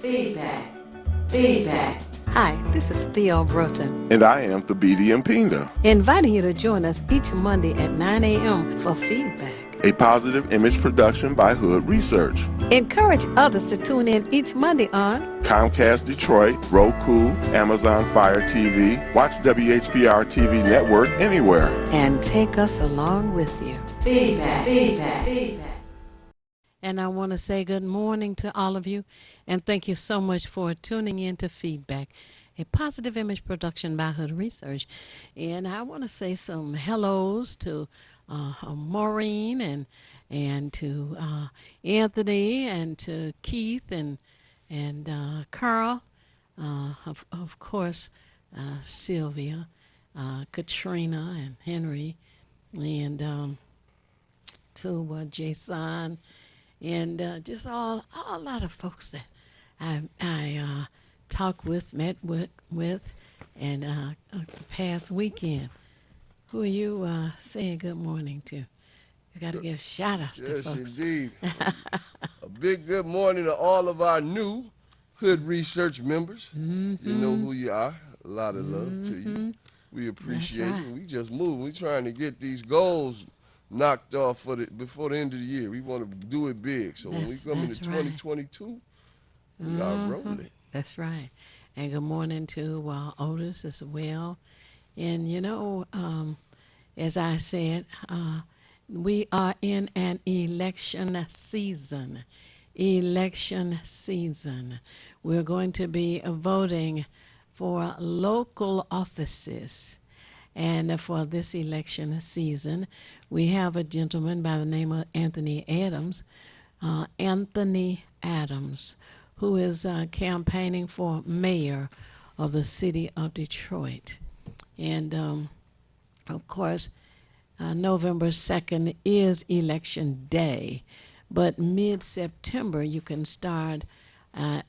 Feedback. Feedback. Hi, this is Theo Broughton. And I am Thabiti Mpinda. Inviting you to join us each Monday at 9 a.m. for Feedback, A positive image production by Hood Research. Encourage others to tune in each Monday on Comcast Detroit, Roku, Amazon Fire TV, watch WHPR TV Network anywhere. And take us along with you. Feedback, feedback, feedback. And I want to say good morning to all of you, and thank you so much for tuning in to Feedback, a positive image production by Hood Research. And I want to say some hellos to Maureen and to Anthony and to Keith and Carl, of course, Sylvia, Katrina and Henry, and to Jason, and just a lot of folks that I talked with, met with, and the past weekend. Who are you saying good morning to? You got to give shout-outs to folks. Yes, indeed. A big good morning to all of our new Hood Research members. You know who you are. A lot of love to you. We appreciate it. We just moving. We trying to get these goals knocked off before the end of the year. We want to do it big. So when we come into 2022, we are rolling. That's right. And good morning to Otis as well. And, you know, as I said, we are in an election season. Election season. We're going to be voting for local offices. And for this election season, we have a gentleman by the name of Anthony Adams, who is campaigning for mayor of the city of Detroit. And, of course, November 2nd is election day, but mid-September you can start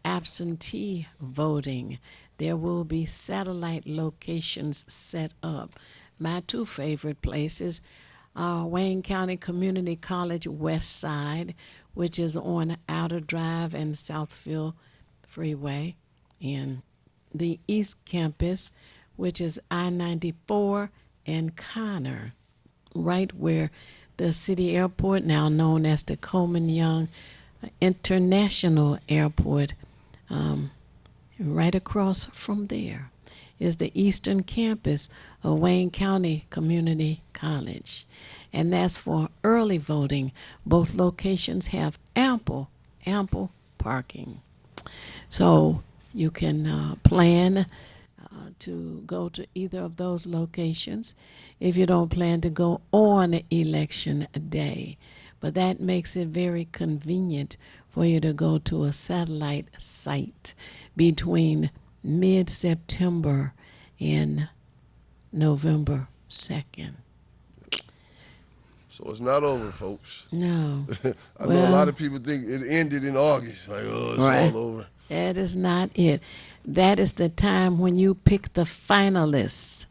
absentee voting. There will be satellite locations set up. My two favorite places are Wayne County Community College West Side, which is on Outer Drive and Southfield Freeway, and the East Campus, which is I-94 and Connor, right where the city airport, now known as the Coleman Young International Airport, right across from there is the Eastern Campus of Wayne County Community College. And that's for early voting. Both locations have ample parking. So you can plan to go to either of those locations if you don't plan to go on election day. But that makes it very convenient for you to go to a satellite site between mid-September and November 2nd. So it's not over, folks. No. I know a lot of people think it ended in August. Like, oh, it's all over. That is not it. That is the time when you pick the finalists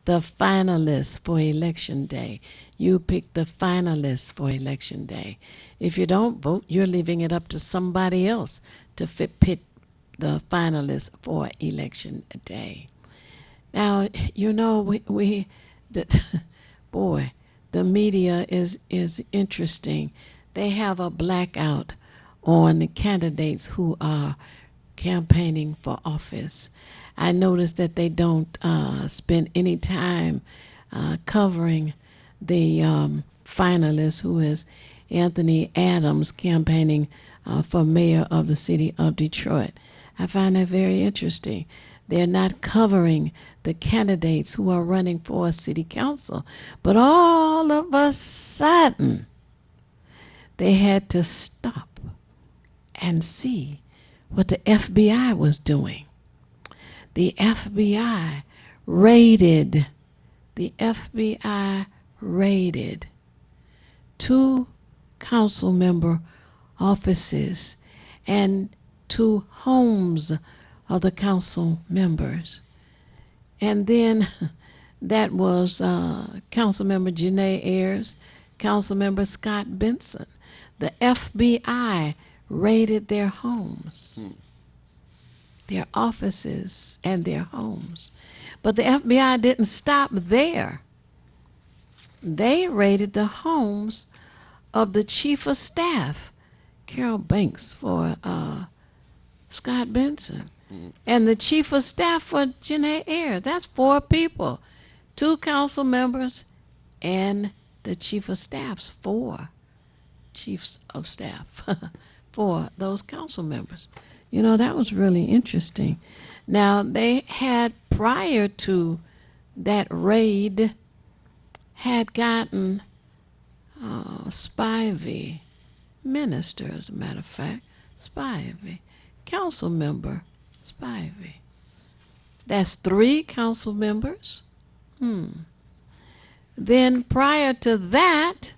for election day. You pick the finalists for election day. If you don't vote, you're leaving it up to somebody else to pick the finalists for election day. Now, you know, the media is interesting. They have a blackout on the candidates who are campaigning for office. I noticed that they don't spend any time covering the finalist, who is Anthony Adams, campaigning for mayor of the city of Detroit. I find that very interesting. They're not covering the candidates who are running for city council. But all of a sudden, they had to stop and see what the FBI was doing. The FBI raided 2 council member offices and 2 homes of the council members. And then that was Councilmember Janae Ayers, Councilmember Scott Benson. The FBI raided their homes. their offices, and their homes. But the FBI didn't stop there. They raided the homes of the chief of staff, Carol Banks, for Scott Benson, and the chief of staff for Janae Ayers. That's 4 people, 2 council members, and the chief of staff's 4 chiefs of staff for those council members. You know, that was really interesting. Now, they had, prior to that raid, had gotten Spivey, minister, as a matter of fact, Spivey, council member Spivey. That's 3 council members. Then prior to that,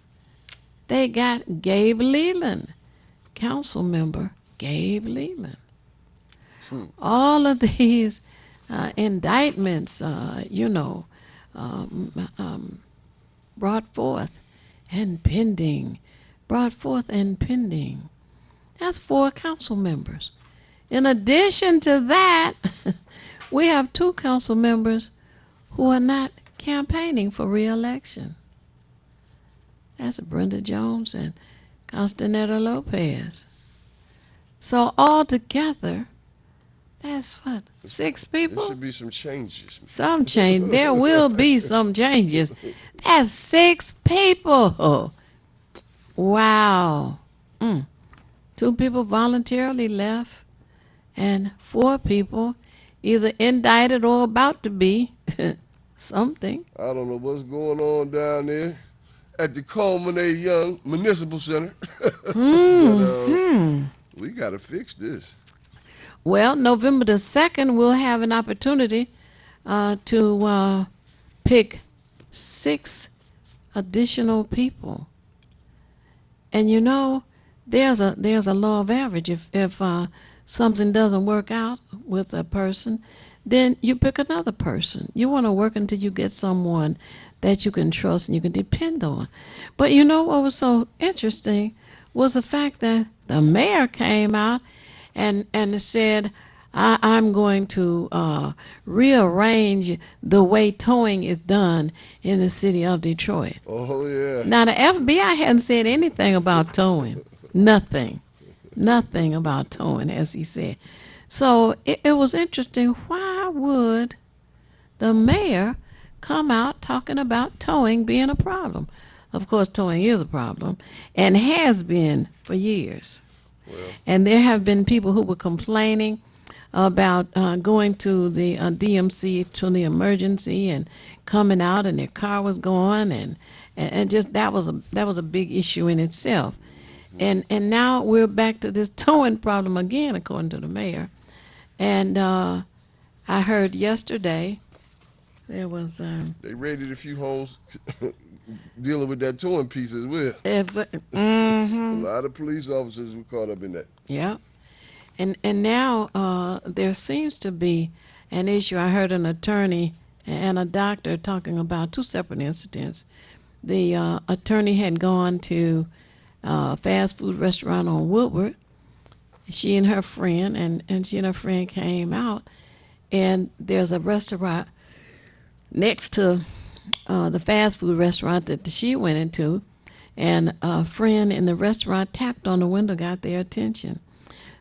they got Gabe Leland, council member Gabe Leland. All of these indictments, brought forth and pending, That's 4 council members. In addition to that, we have 2 council members who are not campaigning for re-election. That's Brenda Jones and Constaneta Lopez. So altogether, that's what, 6 people? There should be some changes. Some change. There will be some changes. That's 6 people. Wow. 2 people voluntarily left, and 4 people either indicted or about to be something. I don't know what's going on down there at the Coleman A. Young Municipal Center. But, we got to fix this. Well, November the 2nd, we'll have an opportunity to pick 6 additional people. And you know, there's a law of average. If something doesn't work out with a person, then you pick another person. You want to work until you get someone that you can trust and you can depend on. But you know what was so interesting was the fact that the mayor came out and said, I'm going to rearrange the way towing is done in the city of Detroit. Oh, yeah. Now, the FBI hadn't said anything about towing. Nothing about towing, as he said. So it was interesting. Why would the mayor come out talking about towing being a problem? Of course, towing is a problem and has been for years. Well, And there have been people who were complaining about going to the DMC to the emergency and coming out and their car was gone, and just that was a big issue in itself. And now we're back to this towing problem again, according to the mayor. And I heard yesterday there was they raided a few homes dealing with that towing piece as well. A lot of police officers were caught up in that. Yeah. And now there seems to be an issue. I heard an attorney and a doctor talking about 2 separate incidents. The attorney had gone to a fast food restaurant on Woodward. She and her friend, and she and her friend came out, and there's a restaurant next to the fast food restaurant that she went into, and a friend in the restaurant tapped on the window, got their attention.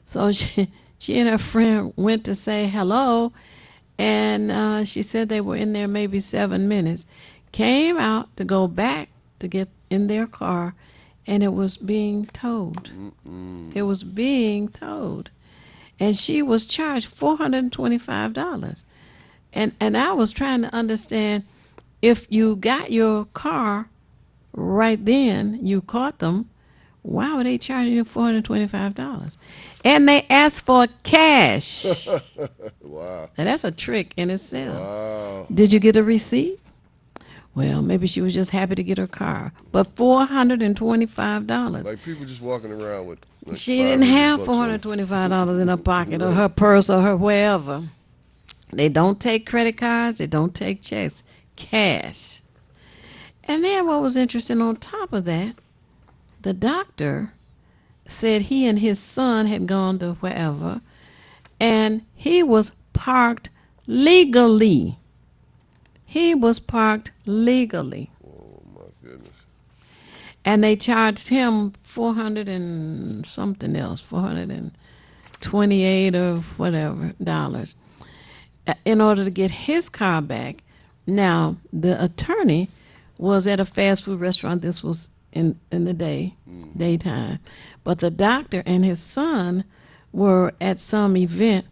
So she and her friend went to say hello, and she said they were in there maybe 7 minutes. Came out to go back to get in their car, and it was being towed. It was being towed. And she was charged $425. And I was trying to understand, if you got your car right then, you caught them, why were they charging you $425? And they asked for cash. Wow. Now that's a trick in itself. Wow. Did you get a receipt? Well, maybe she was just happy to get her car. But $425. Like people just walking around with. Like She didn't have $500 on. $425 in her pocket or her purse or her wherever. They don't take credit cards. They don't take checks. Cash. And then what was interesting on top of that, the doctor said he and his son had gone to wherever, And he was parked legally. He was parked legally. Oh my goodness. And they charged him 400 and something else, 428 or whatever dollars, in order to get his car back. Now, the attorney was at a fast food restaurant. This was in the daytime. But the doctor and his son were at some event,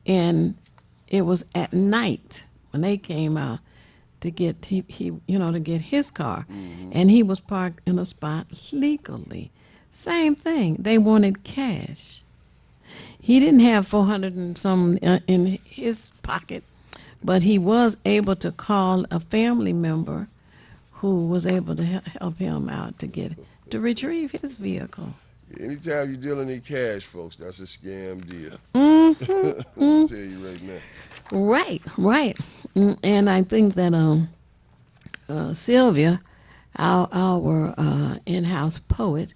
and it was at night when they came out to get to get his car, and he was parked in a spot legally. Same thing. They wanted cash. He didn't have 400 and some in his pocket, but he was able to call a family member who was able to help him out to retrieve his vehicle. Anytime you're dealing in cash, folks, that's a scam deal. Mm-hmm. I'll tell you right now. Right. And I think that Sylvia, our in-house poet,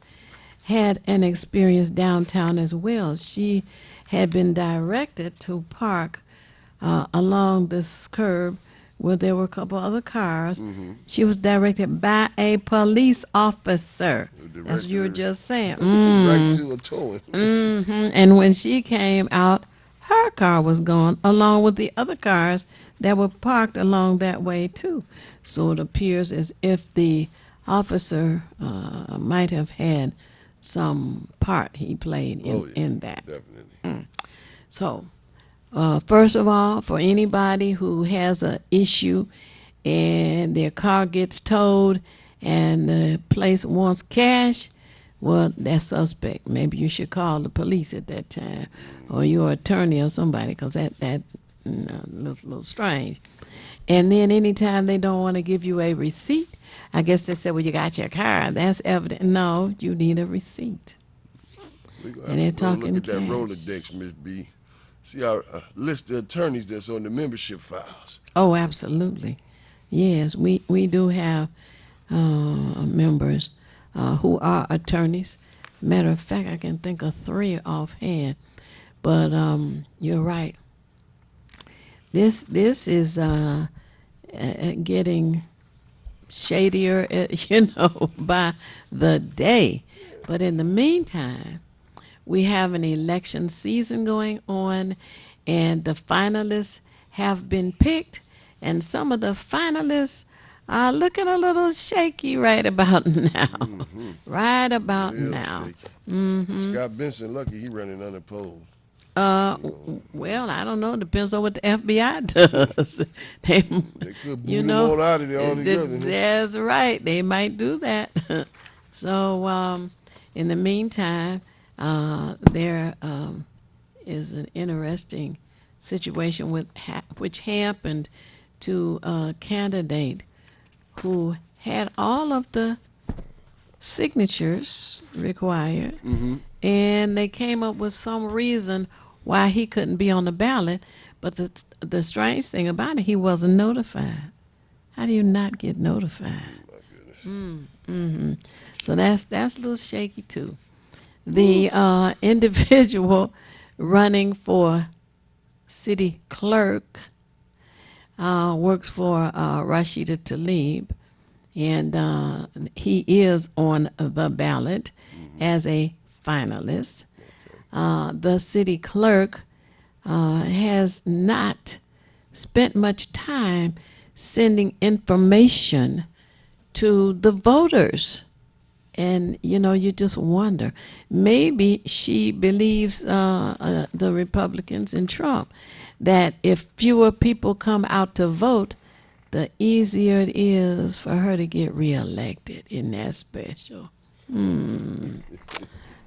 had an experience downtown as well. She had been directed to park along this curb where there were a couple other cars. She was directed by a police officer. That's what you were just saying. Right to a towing. And when she came out, her car was gone, along with the other cars that were parked along that way too. So it appears as if the officer might have had some part he played in that. Definitely. So, first of all, for anybody who has an issue and their car gets towed and the place wants cash, well, that's suspect. Maybe you should call the police at that time, or your attorney or somebody, because that looks a little strange. And then anytime they don't want to give you a receipt, I guess they said, well, you got your car. That's evident. No, you need a receipt. We're gonna And they're have to go talking look at that cash. Rolodex, Miss B. See our list of attorneys that's on the membership files. Oh, absolutely. Yes, we do have members who are attorneys. Matter of fact, I can think of 3 offhand. But you're right. This is getting shadier, by the day. But in the meantime, we have an election season going on, and the finalists have been picked, and some of the finalists are looking a little shaky right about now. Right about Real now. shaky. Scott Benson, lucky he running unopposed. Well, I don't know. Depends on what the FBI does. They could boot him on out of there altogether. That's right. They might do that. So, in the meantime, there is an interesting situation which happened to a candidate who had all of the signatures required, and they came up with some reason why he couldn't be on the ballot. But the strange thing about it, he wasn't notified. How do you not get notified? My goodness. So that's a little shaky too. The individual running for city clerk works for Rashida Tlaib, and he is on the ballot as a finalist. The city clerk has not spent much time sending information to the voters. And, you just wonder. Maybe she believes, the Republicans and Trump, that if fewer people come out to vote, the easier it is for her to get reelected. Isn't that special?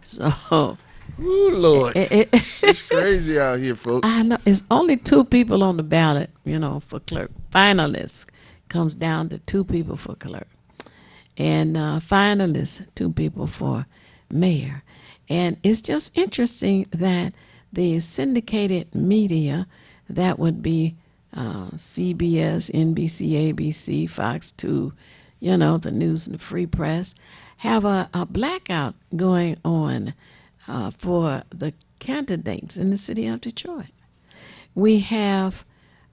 So, Ooh, Lord. It's crazy out here, folks. I know it's only 2 people on the ballot, for clerk. Finalists comes down to 2 people for clerk. And finalists, 2 people for mayor. And it's just interesting that the syndicated media, that would be CBS, NBC, ABC, Fox 2, the news and the free press, have a blackout going on for the candidates in the city of Detroit. We have,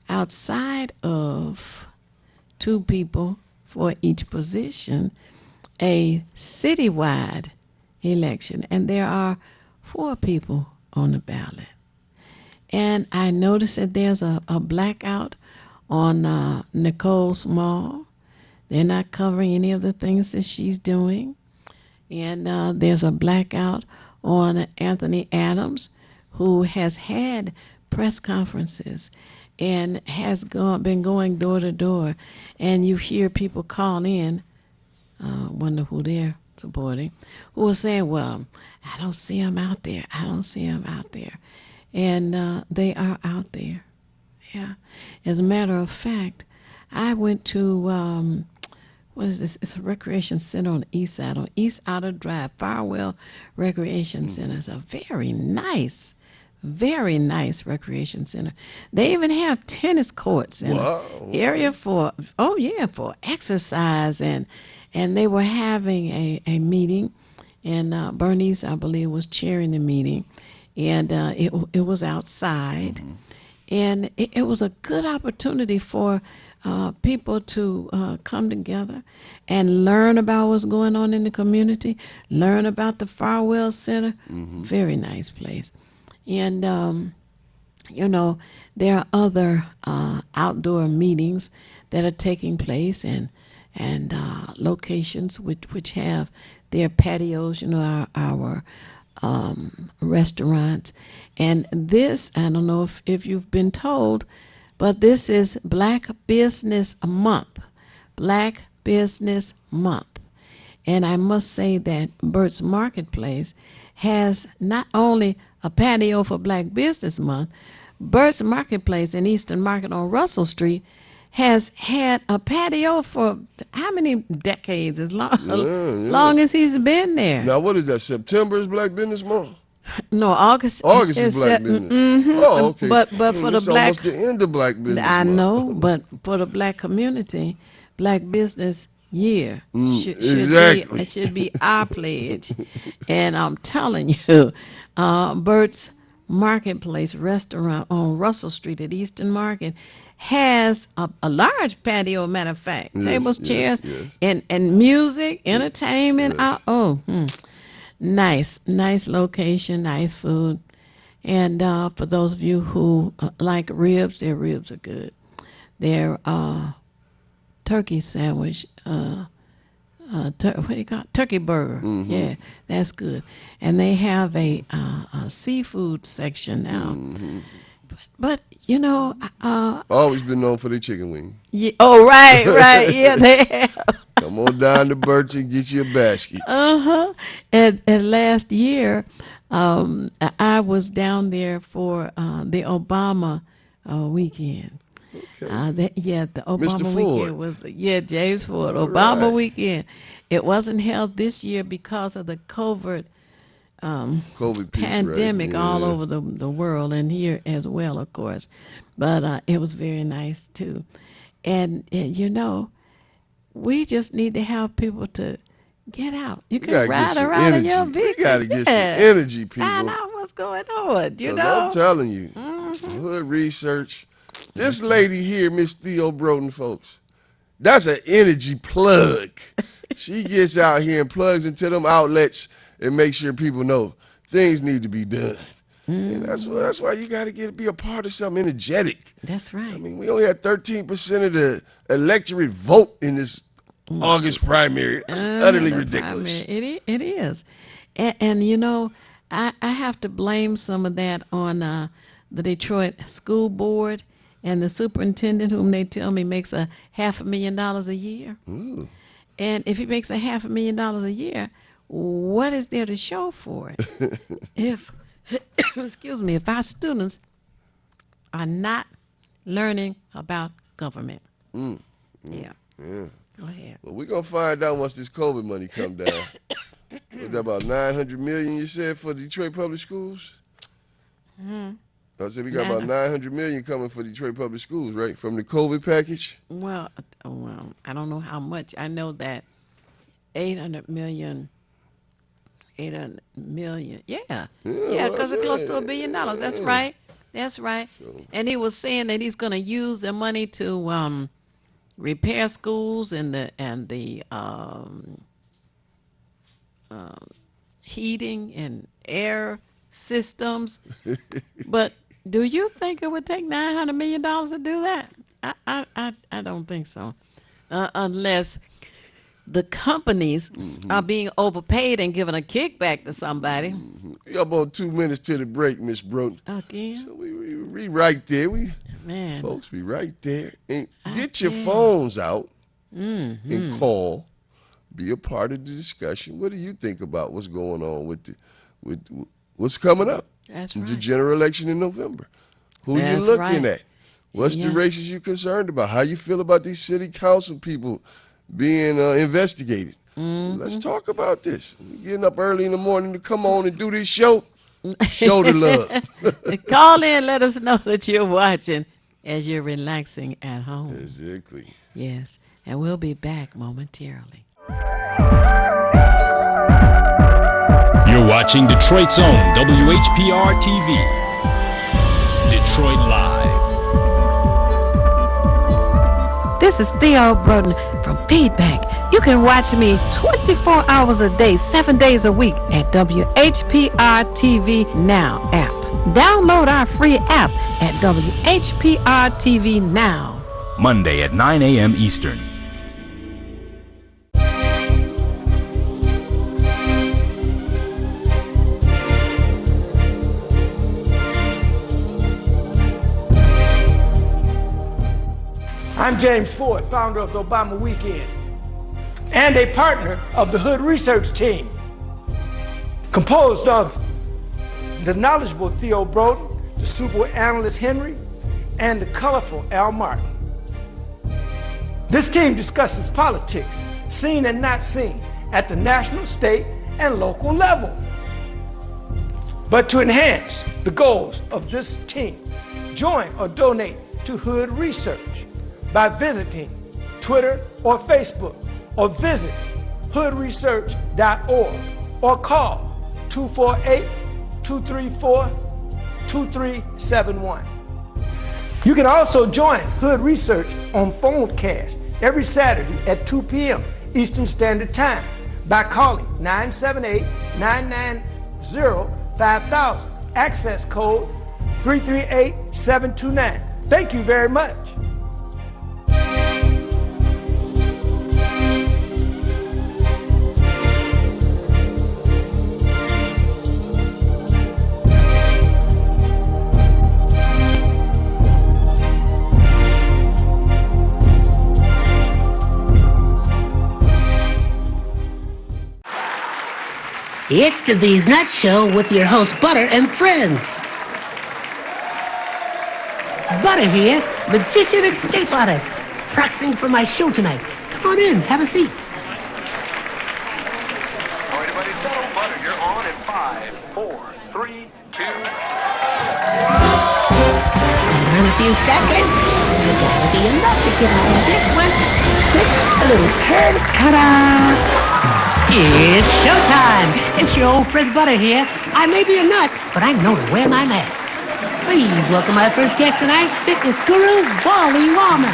outside of 2 people for each position, a citywide election, and there are 4 people on the ballot. And I noticed that there's a blackout on Nicole Small. They're not covering any of the things that she's doing. And there's a blackout on Anthony Adams, who has had press conferences and has been going door to door. And you hear people call in, wonder who they're supporting, who are saying, well, I don't see him out there. I don't see him out there. And they are out there. Yeah. As a matter of fact, I went to, what is this? It's a recreation center on the east side, on East Outer Drive, Farwell Recreation Center. It's a very nice recreation center. They even have tennis courts and an area for exercise, and they were having a meeting, and Bernice, I believe, was chairing the meeting, and it was outside, and it was a good opportunity for people to come together and learn about what's going on in the community, learn about the Farwell Center. Very nice place. And, you know, there are other outdoor meetings that are taking place, and locations which have their patios, you know, our restaurants. And this, I don't know if you've been told, but this is Black Business Month. Black Business Month. And I must say that Burt's Marketplace has not only a patio for Black Business Month, Burt's Marketplace in Eastern Market on Russell Street has had a patio for how many decades? As long as he's been there. Now, what is that? September is Black Business Month? No, August. August is Black Business. Oh, okay. But for the it's Black, almost the end of Black Business I Month. know, but for the Black community, Black Business Year exactly. should be our pledge. And I'm telling you, Burt's Marketplace restaurant on Russell Street at Eastern Market has a large patio, matter of fact, tables, chairs, and music, entertainment. Nice location, nice food. And for those of you who like ribs, their ribs are good. Their turkey sandwich, what do you call it? Turkey burger. Yeah, that's good. And they have a seafood section now. But you know, always been known for their chicken wing. Yeah. Oh, right. Yeah, they have. Come on down to Burt's and get you a basket. And last year, I was down there for the Obama weekend. Okay. The Obama Mr. Ford. weekend was James Ford. Obama weekend. It wasn't held this year because of the COVID piece, pandemic right? all over the world, and here as well, of course. But it was very nice too. And you know, we just need to have people to get out. You can ride around in your vehicle. We gotta get some energy, people. Find out what's going on. You 'Cause know, I'm telling you, Hood Research. This lady here, Miss Theo Broughton, folks, that's an energy plug. She gets out here and plugs into them outlets and makes sure people know things need to be done. And that's why you got to be a part of something energetic. That's right. I mean, we only had 13% of the electorate vote in this August primary. That's utterly ridiculous. It is. And you know, I have to blame some of that on the Detroit School Board and the superintendent, whom they tell me makes $500,000 a year. And if he makes $500,000 a year, what is there to show for it? If if our students are not learning about government. Yeah. Go ahead. Well, we're going to find out once this COVID money come down. Was that about $900 million you said for Detroit Public Schools? I said we got about $900 million coming for Detroit Public Schools, right, from the COVID package? Well, I don't know how much. I know that $800 million 800 million. Yeah, Yeah, because what I it's close to said. $1 billion. That's Yeah. right. That's right. And he was saying that he's going to use the money to repair schools and the heating and air systems. But do you think it would take $900 million to do that? I don't think so, unless the companies are being overpaid and given a kickback to somebody. We up on 2 minutes to the break, Miss Broden. Again, So we right there. man. Folks, we right there. And get tell your you. phones out and call. Be a part of the discussion. What do you think about what's going on with what's coming up? That's The right. general election in November. Who you That's looking right. at? What's the Yeah. races you concerned about? How you feel about these city council people being investigated? Mm-hmm. Let's talk about this. We getting up early in the morning to come on and do this show. Show the love. Call in, let us know that you're watching as you're relaxing at home. Exactly. Yes, and we'll be back momentarily. You're watching Detroit's own WHPR TV. Detroit Live. This is Theo Broden from Feedback. You can watch me 24 hours a day, 7 days a week at WHPR TV Now app. Download our free app at WHPR TV Now. Monday at 9 a.m. Eastern. I'm James Ford, founder of the Obama Weekend, and a partner of the Hood Research Team, composed of the knowledgeable Theo Broden, the super analyst Henry, and the colorful Al Martin. This team discusses politics, seen and not seen, at the national, state, and local level. But to enhance the goals of this team, join or donate to Hood Research by visiting Twitter or Facebook, or visit hoodresearch.org, or call 248-234-2371. You can also join Hood Research on Phonecast every Saturday at 2 p.m. Eastern Standard Time by calling 978-990-5000, access code 338729. Thank you very much. It's the These Nuts Show with your host Butter and friends. Butter here, magician escape artist, practicing for my show tonight. Come on in, have a seat. Everybody settle. Butter, you're on in 5, 4, 3, 2. In a few seconds, there gotta be enough to get out of this one. Twist a little turn, ta-da! It's showtime! It's your old friend Butter here. I may be a nut, but I know to wear my mask. Please welcome our first guest tonight, fitness guru, Wally Wallman.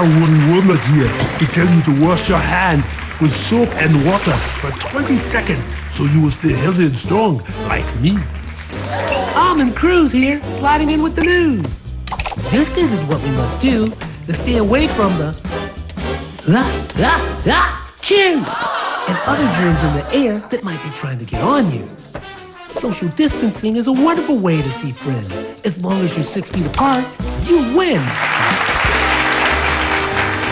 Wally Woodland here to tell you to wash your hands with soap and water for 20 seconds so you will stay healthy and strong like me. Almond Cruz here, sliding in with the news. Distance is what we must do to stay away from the chew and other germs in the air that might be trying to get on you. Social distancing is a wonderful way to see friends. As long as you're 6 feet apart, you win.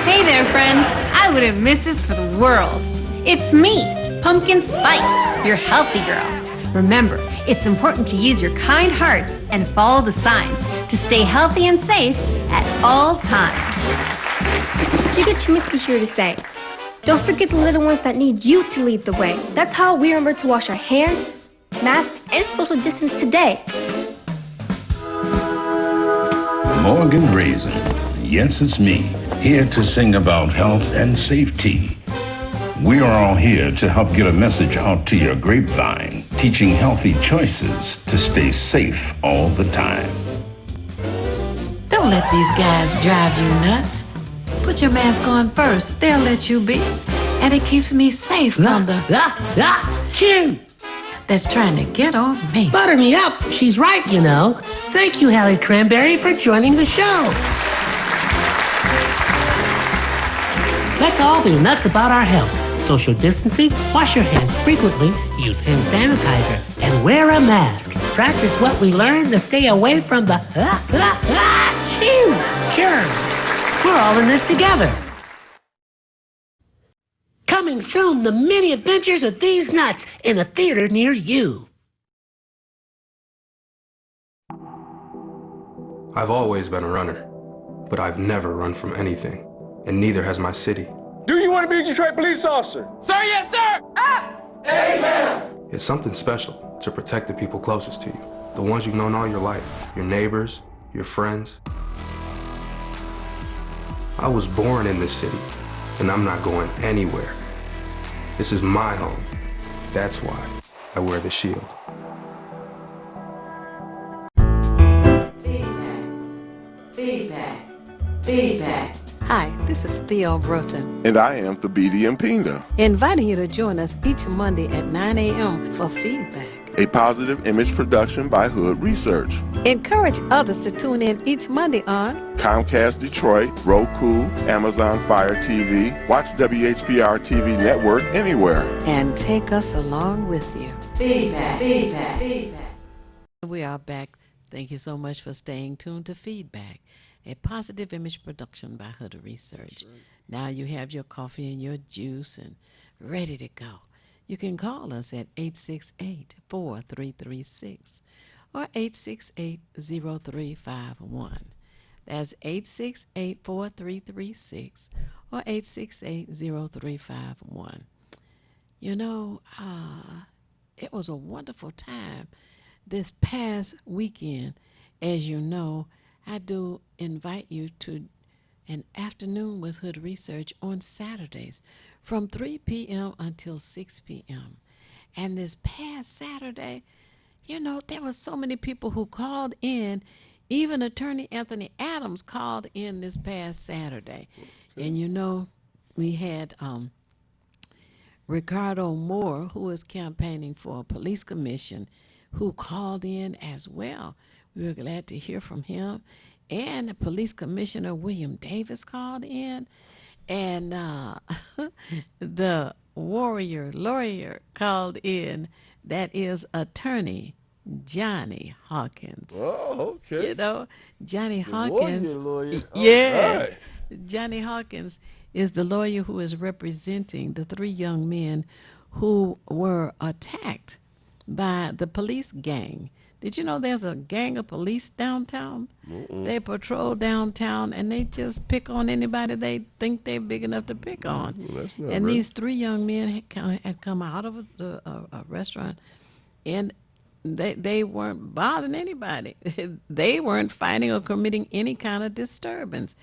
Hey there, friends. I wouldn't miss this for the world. It's me, Pumpkin Spice, your healthy girl. Remember, it's important to use your kind hearts and follow the signs to stay healthy and safe at all times. Chica Chiminsky here to say, don't forget the little ones that need you to lead the way. That's how we remember to wash our hands, mask, and social distance today. Morgan Raisin. Yes, it's me, here to sing about health and safety. We are all here to help get a message out to your grapevine, teaching healthy choices to stay safe all the time. Don't let these guys drive you nuts. Put your mask on first. They'll let you be. And it keeps me safe from the Chew! that's trying to get on me. Butter me up. She's right, you know. Thank you, Hallie Cranberry, for joining the show. Let's all be nuts about our health. Social distancing, wash your hands frequently, use hand sanitizer, and wear a mask. Practice what we learned to stay away from the chew germs. We're all in this together. Coming soon, the many adventures of these nuts in a theater near you. I've always been a runner, but I've never run from anything, and neither has my city. Do you want to be a Detroit police officer? Sir, yes, sir! It's something special to protect the people closest to you, the ones you've known all your life, your neighbors, your friends. I was born in this city, and I'm not going anywhere. This is my home. That's why I wear the shield. Feedback. Hi, this is Theo Broughton, And I am Thabiti Mpinga, inviting you to join us each Monday at 9 a.m. for feedback. a positive image production by Hood Research. Encourage others to tune in each Monday on Comcast Detroit, Roku, Amazon Fire TV, watch WHPR TV Network anywhere. and take us along with you. Feedback. We are back. Thank you so much for staying tuned to Feedback, a positive image production by Hood Research. Now you have your coffee and your juice and ready to go. You can call us at 868-4336 or 868-0351. That's 868-4336 or 868-0351. You know, it was a wonderful time this past weekend. As you know, I do invite you to an afternoon with Hood Research on Saturdays from 3 p.m. until 6 p.m. And this past Saturday, you know, there were so many people who called in. Even Attorney Anthony Adams called in this past Saturday. And you know, we had Ricardo Moore, who is campaigning for a police commission, who called in as well. We were glad to hear from him. And the Police Commissioner William Davis called in. And the lawyer called in. That is Attorney Johnny Hawkins. Oh, okay. You know, Johnny Hawkins. Lawyer. Yeah. All right. Johnny Hawkins is the lawyer who is representing the 3 young men who were attacked by the police gang. Did you know there's a gang of police downtown? They patrol downtown and they just pick on anybody they think they're big enough to pick on. That's not And right. these 3 young men had come out of a restaurant, and they weren't bothering anybody. They weren't fighting or committing any kind of disturbance.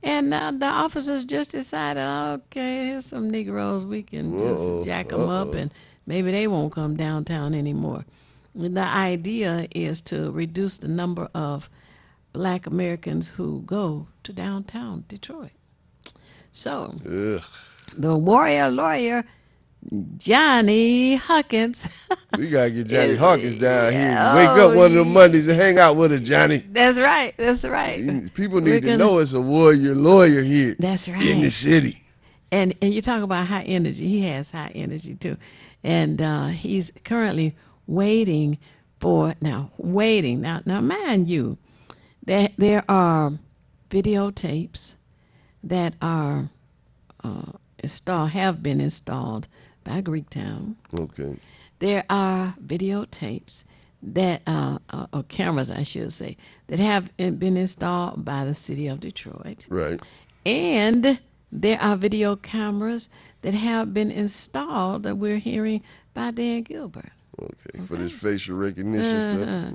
And the officers just decided, okay, here's some Negroes, we can just jack them up, and maybe they won't come downtown anymore. The idea is to reduce the number of Black Americans who go to downtown Detroit. So, the warrior lawyer, Johnny Hawkins. We got to get Johnny Hawkins down here. Wake up one of the Mondays and hang out with us, Johnny. That's right. That's right. People need to know it's a warrior lawyer here. That's right. In the city. And you talk about high energy. He has high energy too. And he's currently waiting. Now mind you, there are videotapes that are have been installed by Greektown. Okay. There are videotapes that or cameras, I should say, that have been installed by the city of Detroit. Right. And there are video cameras that have been installed that we're hearing by Dan Gilbert. Okay. For this facial recognition stuff.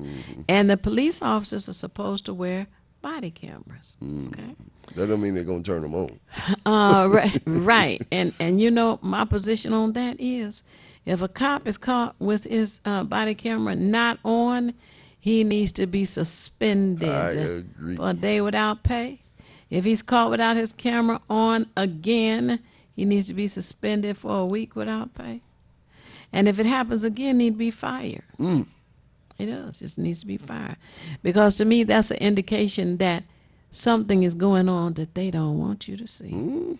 And the police officers are supposed to wear body cameras. Okay. That don't mean they're gonna turn them on. Right. And you know, my position on that is, if a cop is caught with his body camera not on, he needs to be suspended I agree. for a day without pay. If he's caught without his camera on again, he needs to be suspended for a week without pay. And if it happens again, he need to be fired. It does. It needs to be fired. Because to me, that's an indication that something is going on that they don't want you to see.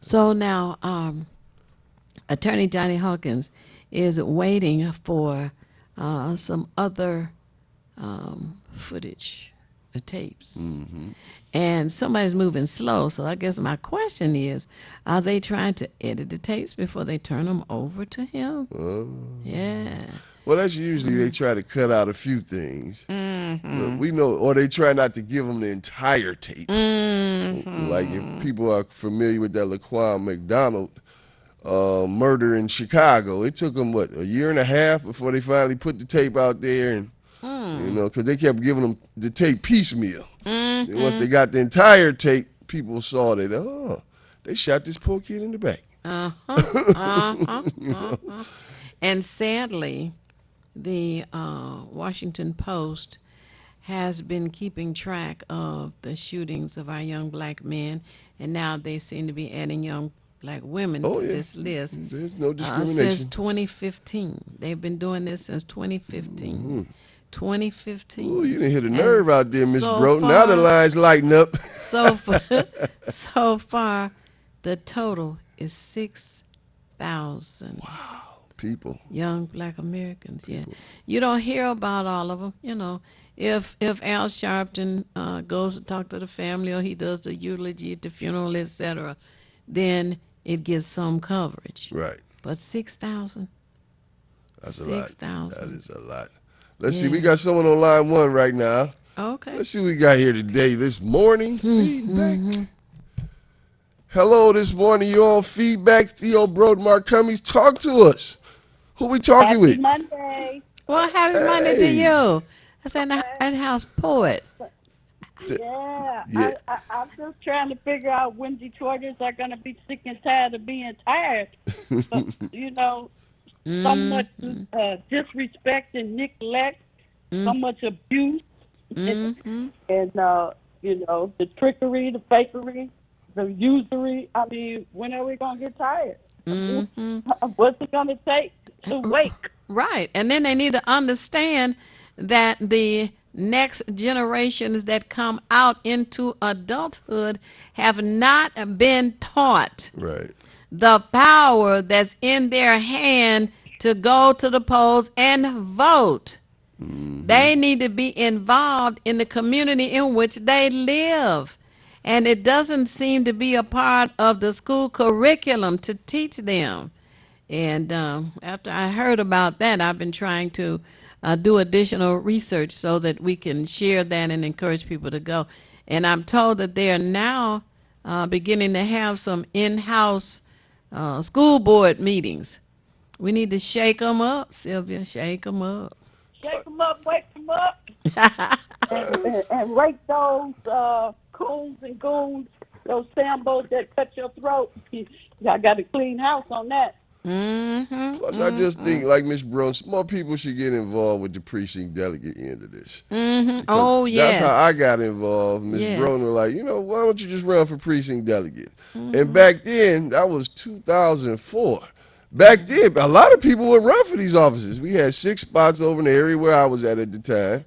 So now, Attorney Johnny Hawkins is waiting for some other footage, the tapes. And somebody's moving slow, so I guess my question is, are they trying to edit the tapes before they turn them over to him? Yeah. Well, that's usually they try to cut out a few things. But we know, or they try not to give them the entire tape. Like if people are familiar with that Laquan McDonald murder in Chicago, it took them, what, a year and a half before they finally put the tape out there. And you know, because they kept giving them the tape piecemeal. And once they got the entire tape, people saw that, oh, they shot this poor kid in the back. And sadly, the Washington Post has been keeping track of the shootings of our young black men, and now they seem to be adding young black women to this list. There's no discrimination. Since 2015. They've been doing this since 2015. 2015. Ooh, you didn't hit a nerve out there, Miss so Bro. Now the line's lighting up. So far, the total is 6,000. Wow. People. Young black Americans, yeah. You don't hear about all of them, you know. If Al Sharpton goes to talk to the family, or he does the eulogy at the funeral, etc., then it gets some coverage. Right. But 6,000? That's a lot. 6,000. That is a lot. Let's see, we got someone on line one right now. Okay. Let's see what we got here today. This morning, feedback. Hello, this morning you're on feedback. Theo Broden, Mark Cummings, talk to us. Who we talking with? Monday. Well, happy Monday to you. That's an in-house poet. Yeah. Yeah. I'm just trying to figure out when Detroiters are going to be sick and tired of being tired. But, you know, so much disrespect and neglect, so much abuse, and you know, the trickery, the fakery, the usury. I mean, when are we going to get tired? What's it going to take to wake? Right. And then they need to understand that the next generations that come out into adulthood have not been taught the power that's in their hand to go to the polls and vote. They need to be involved in the community in which they live. And it doesn't seem to be a part of the school curriculum to teach them. And after I heard about that, I've been trying to do additional research so that we can share that and encourage people to go. And I'm told that they are now beginning to have some in-house school board meetings. We need to shake them up, Sylvia, shake them up. Shake them up, wake them up, and rake those coons and goons, those Sambos that cut your throat. I got a clean house on that. Plus, I just think, like Ms. Brooks, more people should get involved with the precinct delegate end of this. Oh, yes. That's how I got involved. Ms. Brown was like, you know, why don't you just run for precinct delegate? And back then, that was 2004. Back then, a lot of people would run for these offices. We had 6 spots over in the area where I was at the time.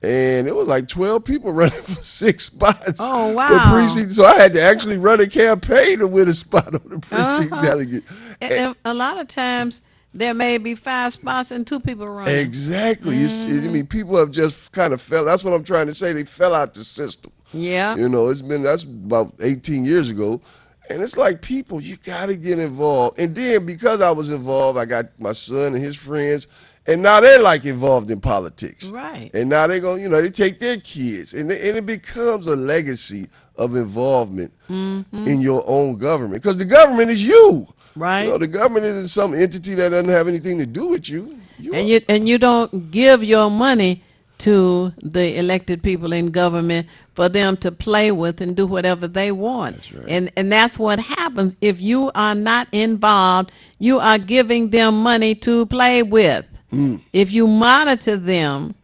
And it was like 12 people running for 6 spots. Oh, wow. For precinct. So I had to actually run a campaign to win a spot on the precinct delegate. And a lot of times, there may be 5 spots and 2 people running. Exactly. I mean, people have just kind of fell. That's what I'm trying to say. They fell out the system. Yeah. You know, that's about 18 years ago. And it's like, people, you got to get involved. And then because I was involved, I got my son and his friends. And now they're like involved in politics. Right. And now they're going, you know, they take their kids. And it becomes a legacy of involvement in your own government. Because the government is you. Right. You know, the government isn't some entity that doesn't have anything to do with you. And you don't give your money to the elected people in government for them to play with and do whatever they want. That's right. And that's what happens if you are not involved. You are giving them money to play with. If you monitor them,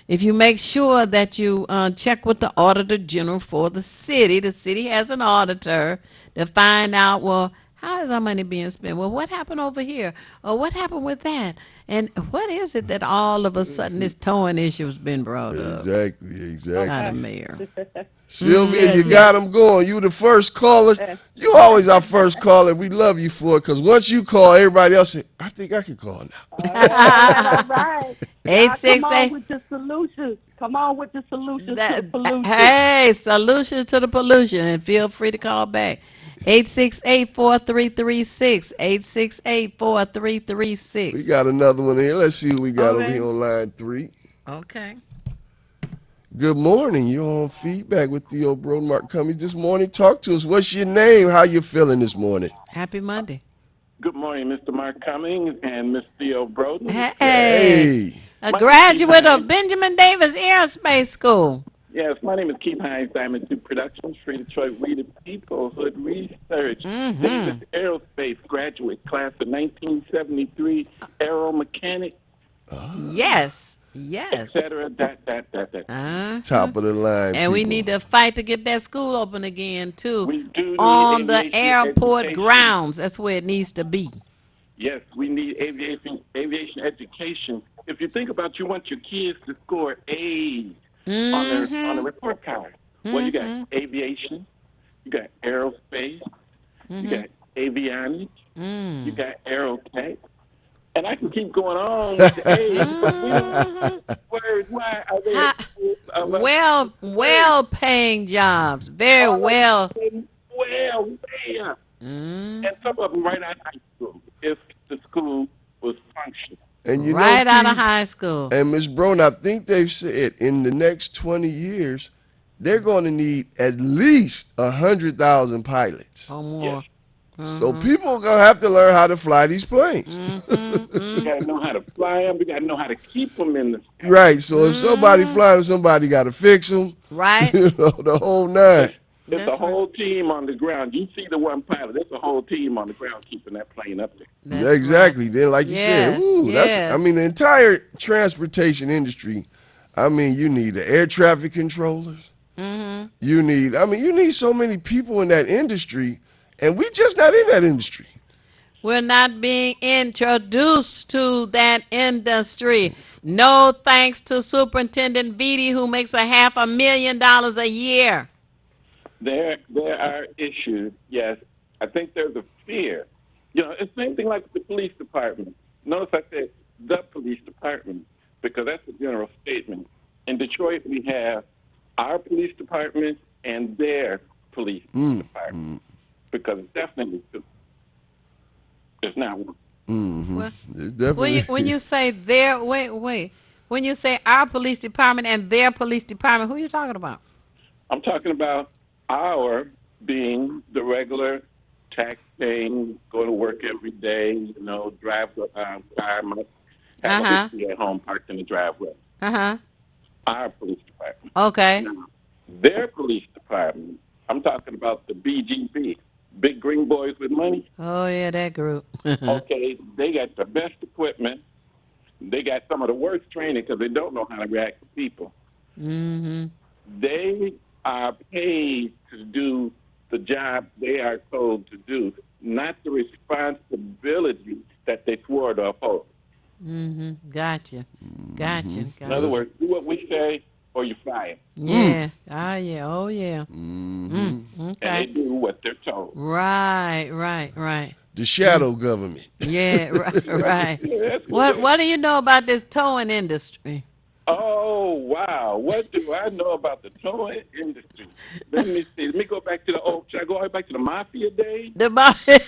if you make sure that you check with the auditor general for the city has an auditor to find out, well, how is our money being spent? Well, what happened over here? Or what happened with that? And what is it that all of a sudden this towing issue has been brought up? Exactly. By the mayor. Sylvia, you got them going. You the first caller. You always our first caller. We love you for it because once you call, everybody else say, I think I can call now. All right. Now come on 868. with the solutions. Come on with the solutions to the pollution. Hey, solutions to the pollution, and feel free to call back. 868-4336. 868-4336. We got another one here. Let's see who we got over Okay. here on line 3. Okay. Good morning. You're on feedback with Theo Broden, Mark Cummings this morning. Talk to us. What's your name? How you feeling this morning? Happy Monday. Good morning, Mr. Mark Cummings and Miss Theo Broden. Hey. A graduate of Benjamin Davis Aerospace School. Yes, my name is Keith Hines, Diamond 2 Productions, Free Detroit, We the People, Hood Research, Davis Aerospace graduate, class of 1973, aero mechanic, Yes. et cetera, Top of the line. And we people. need to fight to get that school open again, too. We do need on the aviation airport education. grounds. That's where it needs to be. Yes, we need aviation education. If you think about, you want your kids to score A's on the report card. Well, you got aviation, you got aerospace, you got avionics, you got aerotech, and I can keep going on with the A's. Why are they? Well-paying jobs. Very well. Well, way up. And some of them right out of high school, if the school was functioning. And you Right know, out of Keith, high school. And Ms. Broden, I think they've said in the next 20 years, they're going to need at least 100,000 pilots. Or more. So people are going to have to learn how to fly these planes. We got to know how to fly them. We got to know how to keep them in the sky. Right. So if somebody flying, somebody got to fix them. Right. You know, the whole nine. It's a whole team on the ground. You see the one pilot. There's a whole team on the ground keeping that plane up there. Yeah, exactly. Then, like you said, that's, I mean, the entire transportation industry, I mean, you need the air traffic controllers. You need so many people in that industry, and we just not in that industry. We're not being introduced to that industry. No thanks to Superintendent Beatty, who makes $500,000 a year. There are issues, yes. I think there's a fear. You know, it's the same thing like the police department. Notice I said the police department because that's a general statement. In Detroit, we have our police department and their police department because it's definitely two. It's not one. Well, Definitely. when you say their, wait. When you say our police department and their police department, who are you talking about? I'm talking about our being the regular tax-paying, go to work every day, you know, drive the car, have a history at home parked in the driveway. Our police department. Okay. Now, their police department, I'm talking about the BGB, Big Green Boys with Money. Oh, yeah, that group. Okay, they got the best equipment. They got some of the worst training because they don't know how to react to people. They are paid to do the job they are told to do, not the responsibility that they swore to uphold. Gotcha. In other words, do what we say or you're fired. Yeah. Oh, yeah. Okay. And they do what they're told. Right. The shadow government. Yeah, right. What do you know about this towing industry? Oh, wow. What do I know about the towing industry? Let me see. Let me go back to the old, should I go all the way back to the mafia days?